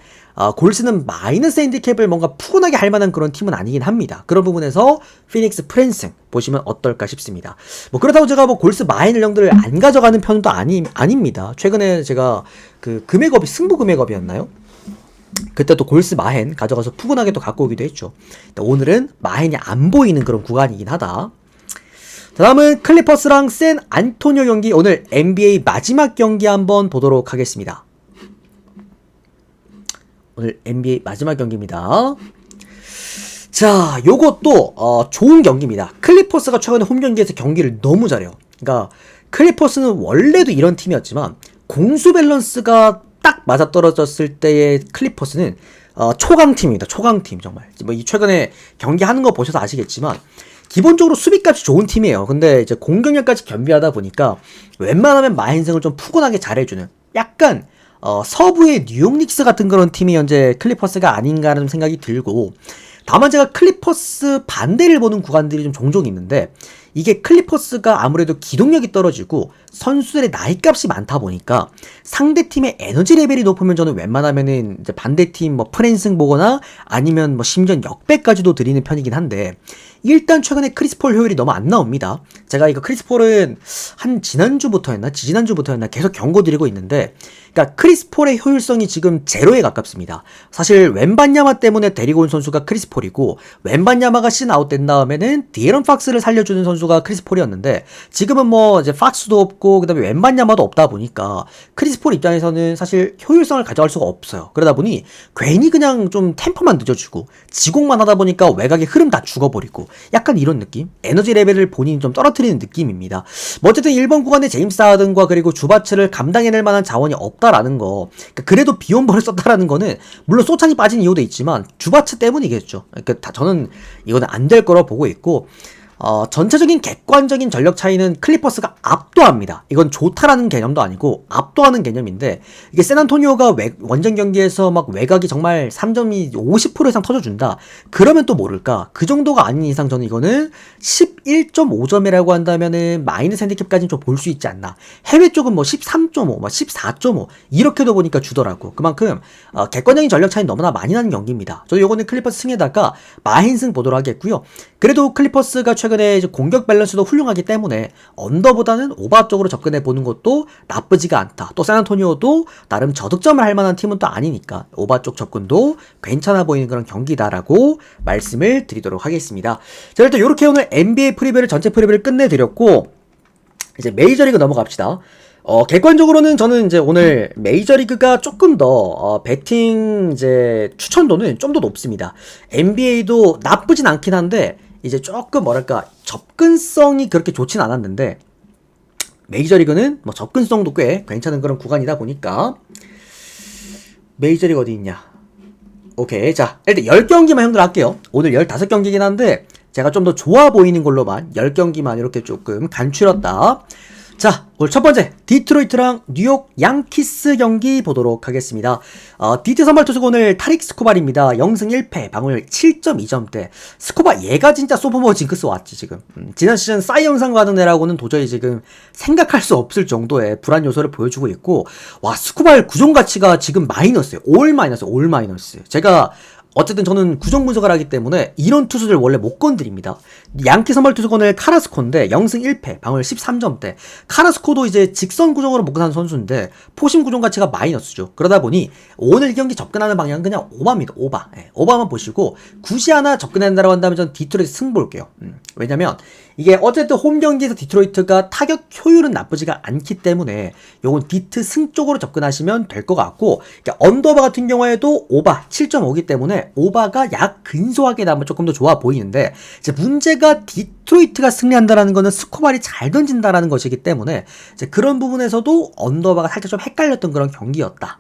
골스는 마이너스 핸디캡을 뭔가 푸근하게 할 만한 그런 팀은 아니긴 합니다. 그런 부분에서 피닉스 프랜승 보시면 어떨까 싶습니다. 뭐 그렇다고 제가 뭐 골스 마인을 형들을 안 가져가는 편도 아닙니다. 최근에 제가 그 금액업이 승부 금액업이었나요? 그때 또 골스 마헨 가져가서 푸근하게 또 갖고 오기도 했죠. 오늘은 마헨이 안 보이는 그런 구간이긴 하다. 다음은 클리퍼스랑 샌 안토니오 경기, 오늘 NBA 마지막 경기 한번 보도록 하겠습니다. 오늘 NBA 마지막 경기입니다. 자, 요것도 좋은 경기입니다. 클리퍼스가 최근에 홈 경기에서 경기를 너무 잘해요. 그러니까 클리퍼스는 원래도 이런 팀이었지만 공수 밸런스가 딱 맞아떨어졌을 때의 클리퍼스는 초강팀입니다. 초강팀 정말. 뭐 이 최근에 경기하는 거 보셔서 아시겠지만 기본적으로 수비값이 좋은 팀이에요. 근데 이제 공격력까지 겸비하다 보니까 웬만하면 마인승을 좀 푸근하게 잘해주는 약간 서부의 뉴욕 닉스 같은 그런 팀이 현재 클리퍼스가 아닌가라는 생각이 들고, 다만 제가 클리퍼스 반대를 보는 구간들이 좀 종종 있는데 이게 클리퍼스가 아무래도 기동력이 떨어지고 선수들의 나이값이 많다 보니까 상대팀의 에너지 레벨이 높으면 저는 웬만하면은 이제 반대팀 뭐 프랜승 보거나 아니면 뭐 심지어 역배까지도 드리는 편이긴 한데, 일단 최근에 크리스폴 효율이 너무 안 나옵니다. 제가 이거 크리스폴은 한 지난주부터였나 계속 경고드리고 있는데, 그러니까 크리스폴의 효율성이 지금 제로에 가깝습니다. 사실 웬반야마 때문에 데리고 온 선수가 크리스폴이고, 웬반야마가 신 아웃된 다음에는 디에런 팍스를 살려주는 선수가 크리스폴이었는데 지금은 뭐 이제 팍스도 없고 그다음에 웬반야마도 없다 보니까 크리스폴 입장에서는 사실 효율성을 가져갈 수가 없어요. 그러다 보니 괜히 그냥 좀 템포만 늦어주고 지공만 하다 보니까 외곽의 흐름 다 죽어버리고 약간 이런 느낌? 에너지 레벨을 본인이 좀 떨어뜨리는 느낌입니다. 뭐 어쨌든 1번 구간에 제임스 하든과 그리고 주바츠를 감당해낼 만한 자원이 없다라는 거, 그러니까 그래도 비용벌을 썼다라는 거는 물론 소찬이 빠진 이유도 있지만 주바츠 때문이겠죠. 그러니까 저는 이거는 안 될 거라고 보고 있고, 전체적인 객관적인 전력 차이는 클리퍼스가 압도합니다. 이건 좋다라는 개념도 아니고 압도하는 개념인데, 이게 샌안토니오가 원정 경기에서 막 외곽이 정말 3점이 50% 이상 터져준다, 그러면 또 모를까. 그 정도가 아닌 이상 저는 이거는 11.5점이라고 한다면은 마이너스 핸디캡까지는 좀 볼 수 있지 않나. 해외 쪽은 뭐 13.5, 뭐 14.5 이렇게도 보니까 주더라고. 그만큼 객관적인 전력 차이는 너무나 많이 나는 경기입니다. 저도 요거는 클리퍼스 승에다가 마힌승 보도록 하겠고요. 그래도 클리퍼스가 최근에 이제 공격 밸런스도 훌륭하기 때문에 언더보다는 오버 쪽으로 접근해 보는 것도 나쁘지가 않다. 또 샌안토니오도 나름 저득점을 할 만한 팀은 또 아니니까 오버 쪽 접근도 괜찮아 보이는 그런 경기다라고 말씀을 드리도록 하겠습니다. 자, 일단 이렇게 오늘 NBA 프리뷰를 전체 프리뷰를 끝내드렸고, 이제 메이저리그 넘어갑시다. 객관적으로는 저는 이제 오늘 메이저리그가 조금 더 배팅 이제 추천도는 좀 더 높습니다. NBA도 나쁘진 않긴 한데 이제 조금 뭐랄까 접근성이 그렇게 좋진 않았는데, 메이저리그는 뭐 접근성도 꽤 괜찮은 그런 구간이다 보니까. 메이저리그 어디 있냐? 오케이, 자 일단 10경기만 형들 할게요. 오늘 15경기긴 한데 제가 좀 더 좋아 보이는 걸로만 10경기만 이렇게 조금 간추렸다. 자, 오늘 첫 번째 디트로이트랑 뉴욕 양키스 경기 보도록 하겠습니다. 디트 선발 투수가 오늘 타릭 스코발입니다. 0승 1패, 방울 7.2점대. 스코발 얘가 진짜 소포머 징크스 왔지 지금. 지난 시즌 싸이 영상 가는 애라고는 도저히 지금 생각할 수 없을 정도의 불안 요소를 보여주고 있고, 와 스코발 구종 가치가 지금 마이너스예요. 올 마이너스. 제가 어쨌든 저는 구종 분석을 하기 때문에 이런 투수들 원래 못 건드립니다. 양키 선발 투수가 오늘 카라스코인데 0승 1패, 방울 13점대. 카라스코도 이제 직선 구종으로 먹고 사는 선수인데 포심 구종 가치가 마이너스죠. 그러다 보니 오늘 이 경기 접근하는 방향은 그냥 오바입니다. 오바. 오바만 보시고 굳이 하나 접근한다고 한다면 전 디트로이트 승 볼게요. 왜냐면 이게 어쨌든 홈 경기에서 디트로이트가 타격 효율은 나쁘지가 않기 때문에 요건 디트 승 쪽으로 접근하시면 될 것 같고, 언더바 같은 경우에도 오바 7.5기 때문에 오바가 약 근소하게 나면 조금 더 좋아 보이는데, 이제 문제가 디트로이트가 승리한다라는 거는 스코발이 잘 던진다라는 것이기 때문에 이제 그런 부분에서도 언더바가 살짝 좀 헷갈렸던 그런 경기였다.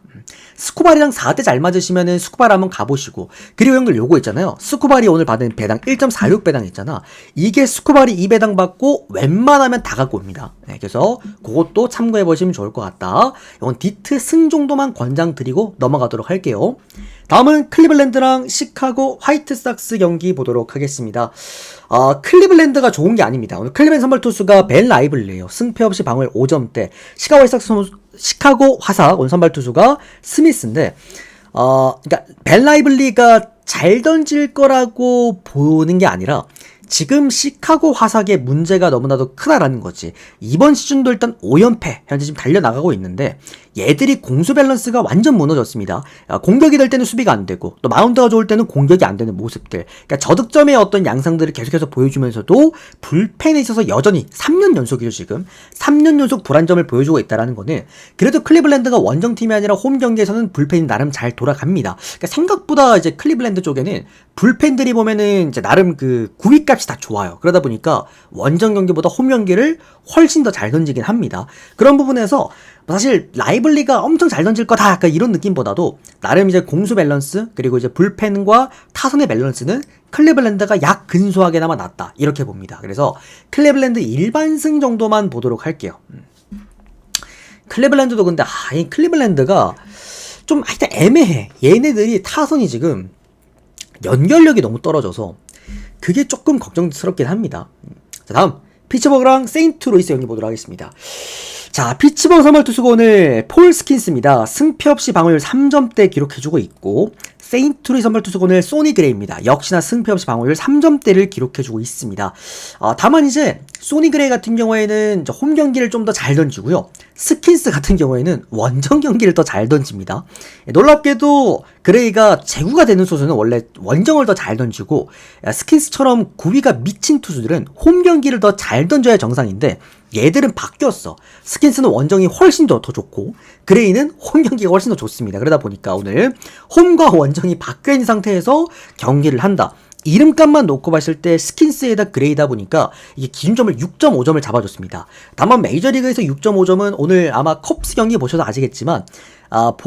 스코발이랑 4대 잘 맞으시면은 스코발 한번 가보시고, 그리고 형들 요거 있잖아요. 스코발이 오늘 받은 배당 1.46 배당 있잖아. 이게 스코발이 2배당 받고 웬만하면 다 갖고 옵니다. 그래서 그것도 참고해보시면 좋을 것 같다. 이건 디트 승 정도만 권장드리고 넘어가도록 할게요. 다음은 클리블랜드랑 시카고 화이트삭스 경기 보도록 하겠습니다. 클리블랜드가 좋은 게 아닙니다. 오늘 클리블랜드 선발 투수가 벤 라이블리예요. 승패 없이 방울 5점대. 시카고 화삭 오늘 선발 투수가 스미스인데, 그러니까 벤 라이블리가 잘 던질 거라고 보는 게 아니라 지금 시카고 화삭의 문제가 너무나도 크다라는 거지. 이번 시즌도 일단 5연패 현재 지금 달려나가고 있는데 얘들이 공수 밸런스가 완전 무너졌습니다. 공격이 될 때는 수비가 안 되고 또 마운드가 좋을 때는 공격이 안 되는 모습들. 그러니까 저득점의 어떤 양상들을 계속해서 보여주면서도 불펜에 있어서 여전히 3년 연속이죠 지금. 3년 연속 불안점을 보여주고 있다라는 거는 그래도 클리블랜드가 원정팀이 아니라 홈 경기에서는 불펜이 나름 잘 돌아갑니다. 그러니까 생각보다 이제 클리블랜드 쪽에는 불펜들이 보면은 이제 나름 그 구위값이 다 좋아요. 그러다 보니까 원정 경기보다 홈 경기를 훨씬 더 잘 던지긴 합니다. 그런 부분에서 사실 라이블리가 엄청 잘 던질 거다 약간 이런 느낌보다도 나름 이제 공수 밸런스 그리고 이제 불펜과 타선의 밸런스는 클리블랜드가 약 근소하게나마 낫다 이렇게 봅니다. 그래서 클리블랜드 일반승 정도만 보도록 할게요. 클리블랜드도 근데 이 클리블랜드가 좀 하여튼 애매해. 얘네들이 타선이 지금 연결력이 너무 떨어져서 그게 조금 걱정스럽긴 합니다. 자, 다음 피츠버그랑 세인트루이스 경기 보도록 하겠습니다. 자, 피츠버그 선발 투수가 오늘 폴 스킨스입니다. 승패 없이 방울 3점대 기록해주고 있고, 세인트루이스 선발 투수가 오늘 소니 그레이입니다. 역시나 승패 없이 방울 3점대를 기록해주고 있습니다. 다만 이제 소니 그레이 같은 경우에는 홈 경기를 좀 더 잘 던지고요. 스킨스 같은 경우에는 원정 경기를 더 잘 던집니다. 놀랍게도 그레이가 제구가 되는 투수는 원래 원정을 더 잘 던지고, 스킨스처럼 구위가 미친 투수들은 홈 경기를 더 잘 던져야 정상인데 얘들은 바뀌었어. 스킨스는 원정이 훨씬 더 좋고 그레이는 홈 경기가 훨씬 더 좋습니다. 그러다 보니까 오늘 홈과 원정이 바뀌어있는 상태에서 경기를 한다. 이름값만 놓고 봤을 때 스킨스에다 그레이다 보니까 이게 기준점을 6.5점을 잡아줬습니다. 다만 메이저리그에서 6.5점은 오늘 아마 컵스 경기 보셔도 아시겠지만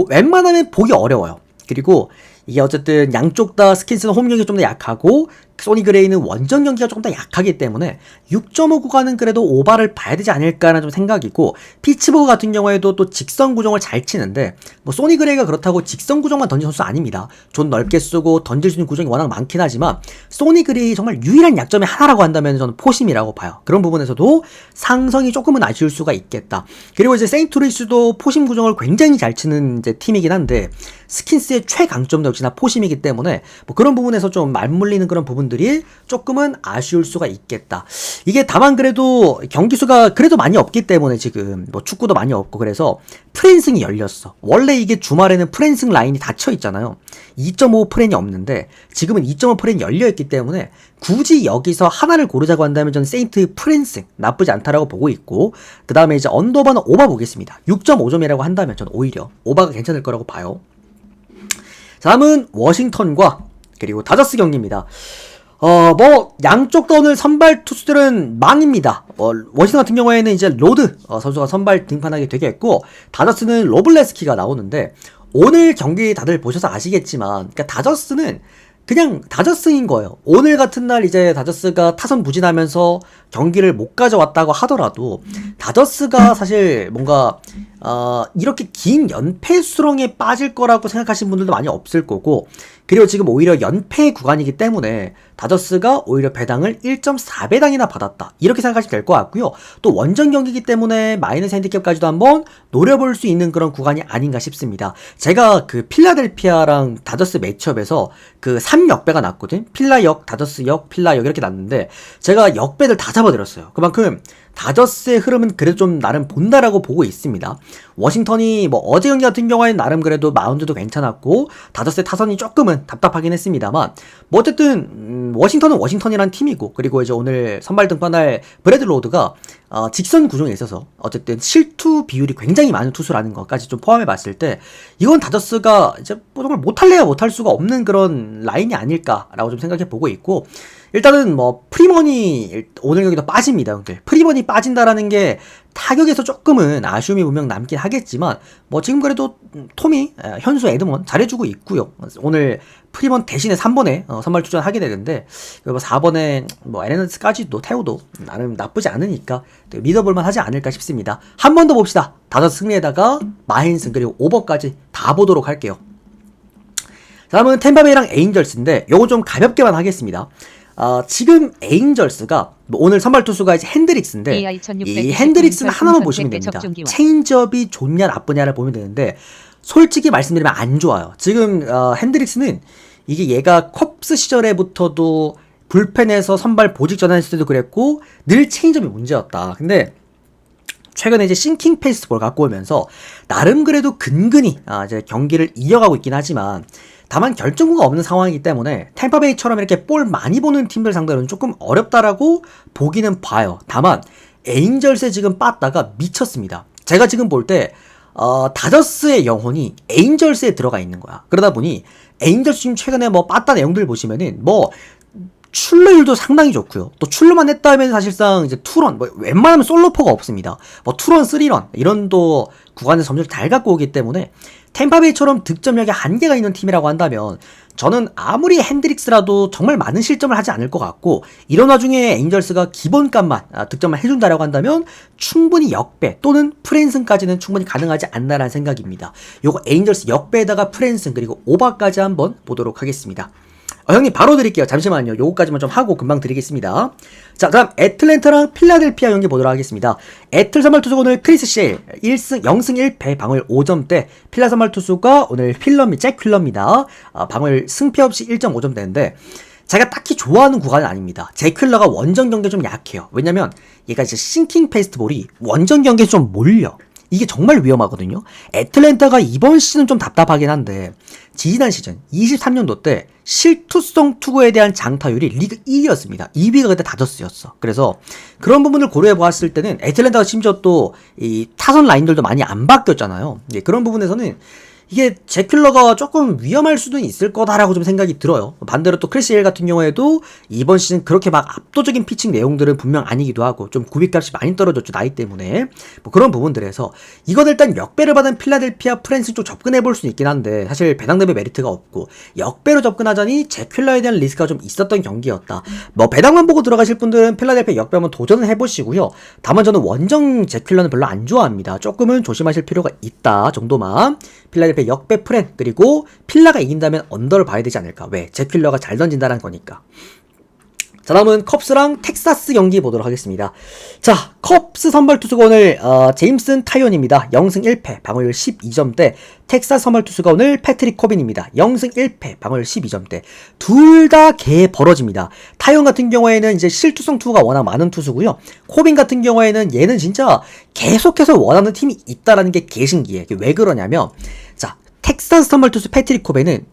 웬만하면 보기 어려워요. 그리고 이게 어쨌든 양쪽 다 스킨스는 홈 경기 좀 더 약하고 소니 그레이는 원정 경기가 조금 더 약하기 때문에 6.5 구간은 그래도 오바를 봐야 되지 않을까라는 좀 생각이고, 피츠버그 같은 경우에도 또 직선 구종을 잘 치는데 뭐 소니 그레이가 그렇다고 직선 구종만 던진 선수 아닙니다. 좀 넓게 쓰고 던질 수 있는 구종이 워낙 많긴 하지만 소니 그레이 정말 유일한 약점이 하나라고 한다면 저는 포심이라고 봐요. 그런 부분에서도 상성이 조금은 아쉬울 수가 있겠다. 그리고 이제 세인트루이스도 포심 구종을 굉장히 잘 치는 이제 팀이긴 한데 스킨스의 최강점도 역시나 포심이기 때문에 뭐 그런 부분에서 좀 맞물리는 그런 부분들이 조금은 아쉬울 수가 있겠다. 이게 다만 그래도 경기 수가 그래도 많이 없기 때문에 지금 뭐 축구도 많이 없고 그래서 프랜승이 열렸어. 원래 이게 주말에는 프랜승 라인이 닫혀 있잖아요. 2.5 프랜이 없는데 지금은 2.5 프랜이 열려 있기 때문에 굳이 여기서 하나를 고르자고 한다면 저는 세인트 프랜승 나쁘지 않다라고 보고 있고, 그 다음에 이제 언더바는 오바 보겠습니다. 6.5점이라고 한다면 저는 오히려 오바가 괜찮을 거라고 봐요. 다음은 워싱턴과 그리고 다저스 경기입니다. 뭐 양쪽 다 오늘 선발 투수들은 망입니다. 워싱턴 같은 경우에는 이제 로드 선수가 선발 등판하게 되겠고, 다저스는 로블레스키가 나오는데, 오늘 경기 다들 보셔서 아시겠지만 그러니까 다저스는 그냥 다저스인 거예요. 오늘 같은 날 이제 다저스가 타선 부진하면서 경기를 못 가져왔다고 하더라도 다저스가 사실 뭔가 이렇게 긴 연패 수렁에 빠질 거라고 생각하시는 분들도 많이 없을 거고, 그리고 지금 오히려 연패 구간이기 때문에 다저스가 오히려 배당을 1.4배당이나 받았다, 이렇게 생각하시면 될 것 같고요. 또 원정 경기이기 때문에 마이너스 핸디캡까지도 한번 노려볼 수 있는 그런 구간이 아닌가 싶습니다. 제가 그 필라델피아랑 다저스 매치업에서 그 3역배가 났거든. 필라역, 다저스역, 필라역 이렇게 났는데 제가 역배들 다 잡아드렸어요. 그만큼 다저스의 흐름은 그래도 좀 나름 본다라고 보고 있습니다. 워싱턴이 뭐 어제 경기 같은 경우에는 나름 그래도 마운드도 괜찮았고 다저스의 타선이 조금은 답답하긴 했습니다만, 뭐 어쨌든 워싱턴은 워싱턴이란 팀이고, 그리고 이제 오늘 선발 등판할 브래드 로드가 직선 구종에 있어서 어쨌든 실투 비율이 굉장히 많은 투수라는 것까지 좀 포함해 봤을 때 이건 다저스가 이제 뭐 정말 못할래야 못할 수가 없는 그런 라인이 아닐까라고 좀 생각해 보고 있고, 일단은 뭐 프리먼이 오늘 경기도 빠집니다. 프리먼이 빠진다라는 게 타격에서 조금은 아쉬움이 분명 남긴 하겠지만 뭐 지금 그래도 토미, 현수, 에드먼 잘해주고 있고요. 오늘 프리먼 대신에 3번에 선발 출전하게 되는데, 그리고 4번에 뭐 에레너스까지도 태우도 나름 나쁘지 않으니까 믿어볼만 하지 않을까 싶습니다. 한 번 더 봅시다. 다저스 승리에다가 마힌슨 그리고 오버까지 다 보도록 할게요. 다음은 템파베이랑 에인절스인데 요거 좀 가볍게만 하겠습니다. 지금 에인절스가 오늘 선발 투수가 이제 핸드릭스인데 이 핸드릭스는 하나만 보시면 됩니다. 체인지업이 좋냐 나쁘냐를 보면 되는데 솔직히 말씀드리면 안 좋아요. 지금 핸드릭스는 이게 얘가 컵스 시절에부터도 불펜에서 선발 보직 전환했을 때도 그랬고 늘 체인지업이 문제였다. 근데 최근에 이제 싱킹 페이스볼 갖고 오면서 나름 그래도 근근히 이제 경기를 이어가고 있긴 하지만, 다만 결정구가 없는 상황이기 때문에 템파베이처럼 이렇게 볼 많이 보는 팀들 상대로는 조금 어렵다라고 보기는 봐요. 다만 에인절스에 지금 빠다가 미쳤습니다. 제가 지금 볼 때 다저스의 영혼이 에인절스에 들어가 있는 거야. 그러다 보니 에인절스 지금 최근에 뭐 빠다 내용들 보시면은 뭐 출루율도 상당히 좋고요. 또 출루만 했다면 사실상 이제 투런, 뭐 웬만하면 솔로포가 없습니다. 뭐 투런, 쓰리런 이런 또 구간에서 점수를 잘 갖고 오기 때문에 템파베이처럼 득점력에 한계가 있는 팀이라고 한다면 저는 아무리 핸드릭스라도 정말 많은 실점을 하지 않을 것 같고, 이런 와중에 에인절스가 기본값만 득점만 해준다라고 한다면 충분히 역배 또는 프랜승까지는 충분히 가능하지 않나라는 생각입니다. 요거 에인절스 역배에다가 프랜승 그리고 오바까지 한번 보도록 하겠습니다. 형님 바로 드릴게요. 잠시만요. 요거까지만 좀 하고 금방 드리겠습니다. 자, 다음 애틀랜타랑 필라델피아 경기 보도록 하겠습니다. 애틀 선발 투수가 오늘 크리스 셰일 0승 1패 방울 5점대, 필라 선발 투수가 오늘 잭 휠러입니다. 방울 승패 없이 1.5점대인데 제가 딱히 좋아하는 구간은 아닙니다. 잭 휠러가 원정 경기에 좀 약해요. 왜냐면 얘가 이제 싱킹 페이스트볼이 원정 경기에 좀 몰려. 이게 정말 위험하거든요. 애틀랜타가 이번 시즌은 좀 답답하긴 한데 지난 시즌 23년도 때 실투성 투구에 대한 장타율이 리그 1위였습니다. 2위가 그때 다저스였어. 그래서 그런 부분을 고려해 보았을 때는 애틀랜타가 심지어 또 이 타선 라인들도 많이 안 바뀌었잖아요. 그런 부분에서는 이게 제큘러가 조금 위험할 수도 있을 거다라고 좀 생각이 들어요. 반대로 또 크리스 힐 같은 경우에도 이번 시즌 그렇게 막 압도적인 피칭 내용들은 분명 아니기도 하고 좀 구비값이 많이 떨어졌죠, 나이 때문에. 뭐 그런 부분들에서 이건 일단 역배를 받은 필라델피아 프랜스 쪽 접근해 볼 수는 있긴 한데 사실 배당대비 메리트가 없고 역배로 접근하자니 제큘러에 대한 리스크가 좀 있었던 경기였다. 뭐 배당만 보고 들어가실 분들은 필라델피아 역배 한번 도전을 해보시고요. 다만 저는 원정 제큘러는 별로 안 좋아합니다. 조금은 조심하실 필요가 있다 정도만. 필라델피아 역배 프렌, 그리고 필라가 이긴다면 언더를 봐야 되지 않을까. 왜? 제큘러가 잘 던진다는 거니까. 자, 다음은 컵스랑 텍사스 경기 보도록 하겠습니다. 자, 컵스 선발 투수가 오늘 제임슨 타이온입니다. 0승 1패, 방어율 12점대. 텍사스 선발 투수가 오늘 패트릭 코빈입니다. 0승 1패, 방어율 12점대. 둘 다 개 벌어집니다. 타이온 같은 경우에는 이제 실투성 투구가 워낙 많은 투수고요. 코빈 같은 경우에는 얘는 진짜 계속해서 원하는 팀이 있다라는 게 개신기해. 왜 그러냐면, 자, 텍사스 선발 투수 패트릭 코빈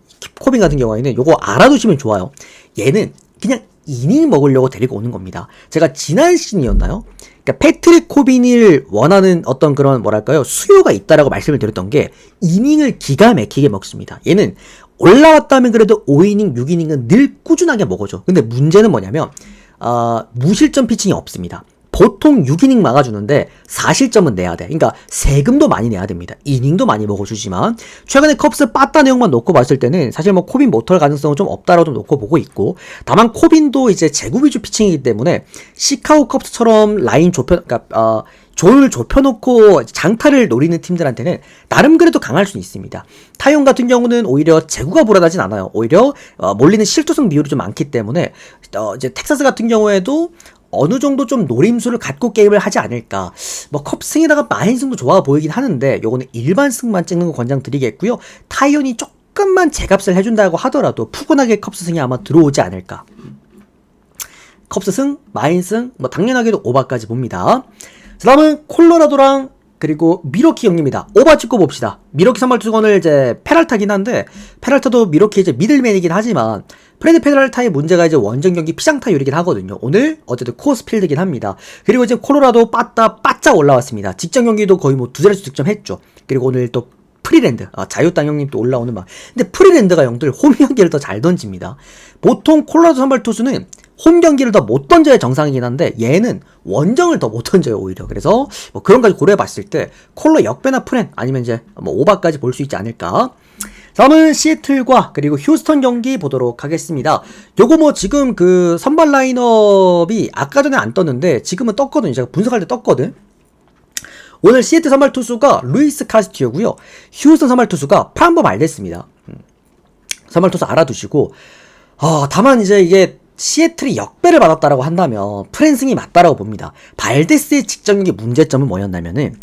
같은 경우에는 요거 알아두시면 좋아요. 얘는 그냥 이닝 먹으려고 데리고 오는 겁니다. 제가 지난 시즌이었나요? 그러니까 패트릭 코빈을 원하는 어떤 그런 뭐랄까요, 수요가 있다라고 말씀을 드렸던 게 이닝을 기가 막히게 먹습니다. 얘는 올라왔다면 그래도 5이닝, 6이닝은 늘 꾸준하게 먹어줘. 근데 문제는 뭐냐면 무실점 피칭이 없습니다. 보통 6이닝 막아주는데 4실점은 내야 돼. 그러니까 세금도 많이 내야 됩니다. 이닝도 많이 먹어주지만 최근에 컵스 빠따 내용만 놓고 봤을 때는 사실 뭐 코빈 못할 가능성은 좀 없다라고 좀 놓고 보고 있고, 다만 코빈도 이제 제구 위주 피칭이기 때문에 시카고 컵스처럼 라인 그러니까 조를 좁혀놓고 장타를 노리는 팀들한테는 나름 그래도 강할 수 있습니다. 타이온 같은 경우는 오히려 제구가 불안하진 않아요. 오히려 몰리는 실투성 비율이 좀 많기 때문에 이제 텍사스 같은 경우에도 어느 정도 좀 노림수를 갖고 게임을 하지 않을까. 뭐 컵승에다가 마인승도 좋아 보이긴 하는데 요거는 일반승만 찍는 거 권장드리겠고요. 타이온이 조금만 제값을 해준다고 하더라도 푸근하게 컵스승이 아마 들어오지 않을까. 컵스승, 마인승, 뭐 당연하게도 오바까지 봅니다. 그 다음은 콜로라도랑 그리고 미러키 경기입니다. 오바 찍고 봅시다. 미러키 선발 투수는 이제 페랄타긴 한데, 페랄타도 미러키 이제 미들맨이긴 하지만 프레드 페랄타의 문제가 이제 원정 경기 피장타율이긴 하거든요. 오늘 어쨌든 코스필드긴 합니다. 그리고 이제 콜로라도 빠짝 올라왔습니다. 직전 경기도 거의 뭐 두 자릿수 득점했죠. 그리고 오늘 또 프리랜드, 자유땅 형님 또 올라오는 막. 근데 프리랜드가 형들 홈 경기를 더 잘 던집니다. 보통 콜로라도 선발 투수는 홈 경기를 더 못 던져야 정상이긴 한데 얘는 원정을 더 못 던져요, 오히려. 그래서 뭐 그런 가지 고려해 봤을 때 콜로 역배나 프렌 아니면 이제 뭐 오바까지 볼 수 있지 않을까. 다음은 시애틀과 그리고 휴스턴 경기 보도록 하겠습니다. 요거 뭐 지금 그 선발 라인업이 아까 전에 안 떴는데 지금은 떴거든요. 제가 분석할 때 떴거든. 오늘 시애틀 선발 투수가 루이스 카스티오고요. 휴스턴 선발 투수가 프란보 말데스입니다. 선발 투수 알아두시고, 다만 이제 이게 시애틀이 역배를 받았다라고 한다면 프랜승이 맞다라고 봅니다. 발데스의 직전 경기 문제점은 뭐였냐면은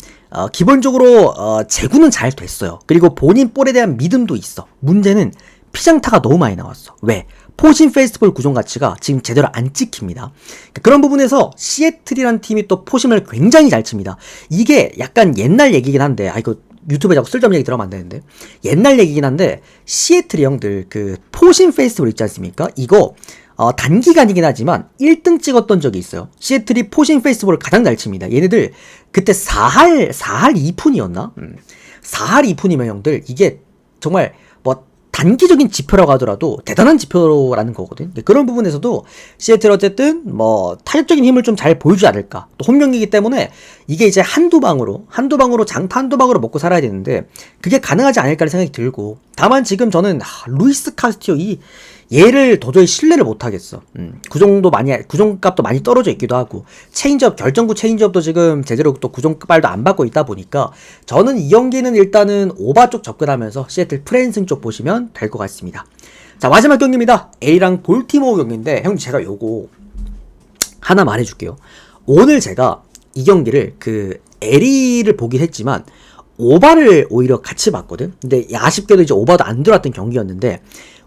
기본적으로 제구는 잘 됐어요. 그리고 본인 볼에 대한 믿음도 있어. 문제는 피장타가 너무 많이 나왔어. 왜? 포심 페스티벌 구종 가치가 지금 제대로 안 찍힙니다. 그런 부분에서 시애틀이라는 팀이 또 포심을 굉장히 잘 칩니다. 이게 약간 옛날 얘기긴 한데, 이거 유튜브에 자꾸 쓸데없는 얘기 들어가면 안 되는데, 옛날 얘기긴 한데 시애틀이 형들 그 포심 페스티벌 있지 않습니까? 이거 단기간이긴 하지만 1등 찍었던 적이 있어요. 시애틀이 포싱 페스티벌을 가장 잘 칩니다. 얘네들 그때 4할 2푼이었나? 4할 2푼이면 형들 이게 정말 뭐 단기적인 지표라고 하더라도 대단한 지표라는 거거든. 그런 부분에서도 시애틀 어쨌든 뭐 타격적인 힘을 좀 잘 보여주지 않을까. 또 홈경기이기 때문에 이게 이제 한두 방으로 장타 한두 방으로 먹고 살아야 되는데 그게 가능하지 않을까라는 생각이 들고, 다만 지금 저는 루이스 카스티오 얘를 도저히 신뢰를 못하겠어. 구종값도 많이 떨어져 있기도 하고, 결정구 체인지업도 지금 제대로 또 구종발도 안 받고 있다 보니까, 저는 이 경기는 일단은 오바 쪽 접근하면서 시애틀 프랜승 쪽 보시면 될 것 같습니다. 자, 마지막 경기입니다. A랑 볼티모어 경기인데, 형 제가 요거 하나 말해줄게요. 오늘 제가 이 경기를 LE를 보긴 했지만, 오바를 오히려 같이 봤거든? 근데 아쉽게도 이제 오바도 안 들어왔던 경기였는데,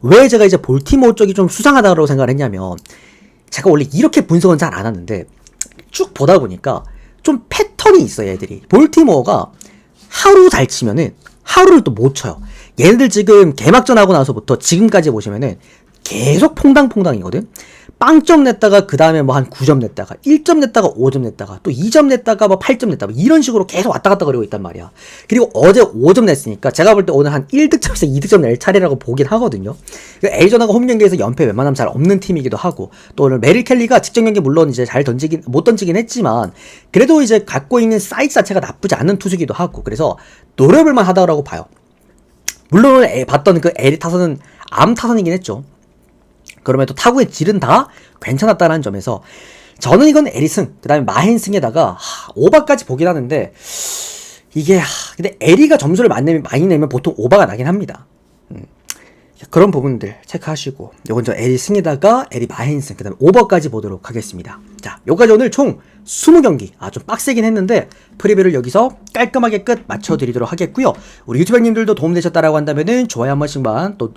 왜 제가 이제 볼티모어 쪽이 좀 수상하다고 생각을 했냐면, 제가 원래 이렇게 분석은 잘 안 하는데 쭉 보다 보니까 좀 패턴이 있어요, 얘들이. 볼티모어가 하루 잘 치면은 하루를 또 못 쳐요. 얘네들 지금 개막전 하고 나서부터 지금까지 보시면은 계속 퐁당퐁당이거든. 빵점 냈다가 그 다음에 뭐 한 9점 냈다가 1점 냈다가 5점 냈다가 또 2점 냈다가 뭐 8점 냈다가 이런 식으로 계속 왔다 갔다 거리고 있단 말이야. 그리고 어제 5점 냈으니까 제가 볼 때 오늘 한 1득점에서 2득점 낼 차례라고 보긴 하거든요. 애리조나가 홈 경기에서 연패 웬만하면 잘 없는 팀이기도 하고, 또 오늘 메릴 켈리가 직전 경기 물론 이제 잘 못 던지긴 했지만 그래도 이제 갖고 있는 사이즈 자체가 나쁘지 않은 투수기도 하고, 그래서 노려볼만 하다고 봐요. 물론 봤던 그 에리 타선은 암 타선이긴 했죠. 그럼에도 타구의 질은 다 괜찮았다는 점에서 저는 이건 에리승, 그 다음에 마헨승에다가 오바까지 보긴 하는데, 이게 근데 에리가 점수를 많이 내면 보통 오바가 나긴 합니다. 그런 부분들 체크하시고, 요건 저 에리 승에다가 에리 마헨승, 그 다음에 오버까지 보도록 하겠습니다. 자, 요까지 오늘 총 20경기, 좀 빡세긴 했는데 프리뷰를 여기서 깔끔하게 끝 맞춰드리도록 하겠고요. 우리 유튜브 형님들도 도움되셨다라고 한다면은 좋아요 한 번씩만 또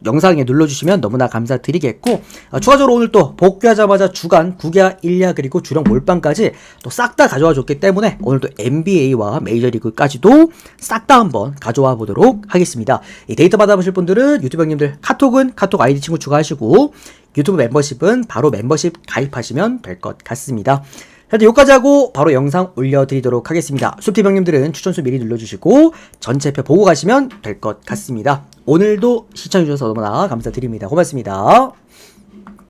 영상에 눌러주시면 너무나 감사드리겠고, 추가적으로 오늘 또 복귀하자마자 주간 9야 1야 그리고 주력 몰빵까지 또 싹 다 가져와 줬기 때문에 오늘 또 NBA와 메이저리그까지도 싹 다 한번 가져와 보도록 하겠습니다. 이 데이터 받아보실 분들은 유튜브 형님들 카톡은 카톡 아이디 친구 추가하시고, 유튜브 멤버십은 바로 멤버십 가입하시면 될 것 같습니다. 일단 여기까지 하고 바로 영상 올려드리도록 하겠습니다. 숲팁 형님들은 추천수 미리 눌러주시고 전체표 보고 가시면 될 것 같습니다. 오늘도 시청해주셔서 너무나 감사드립니다. 고맙습니다.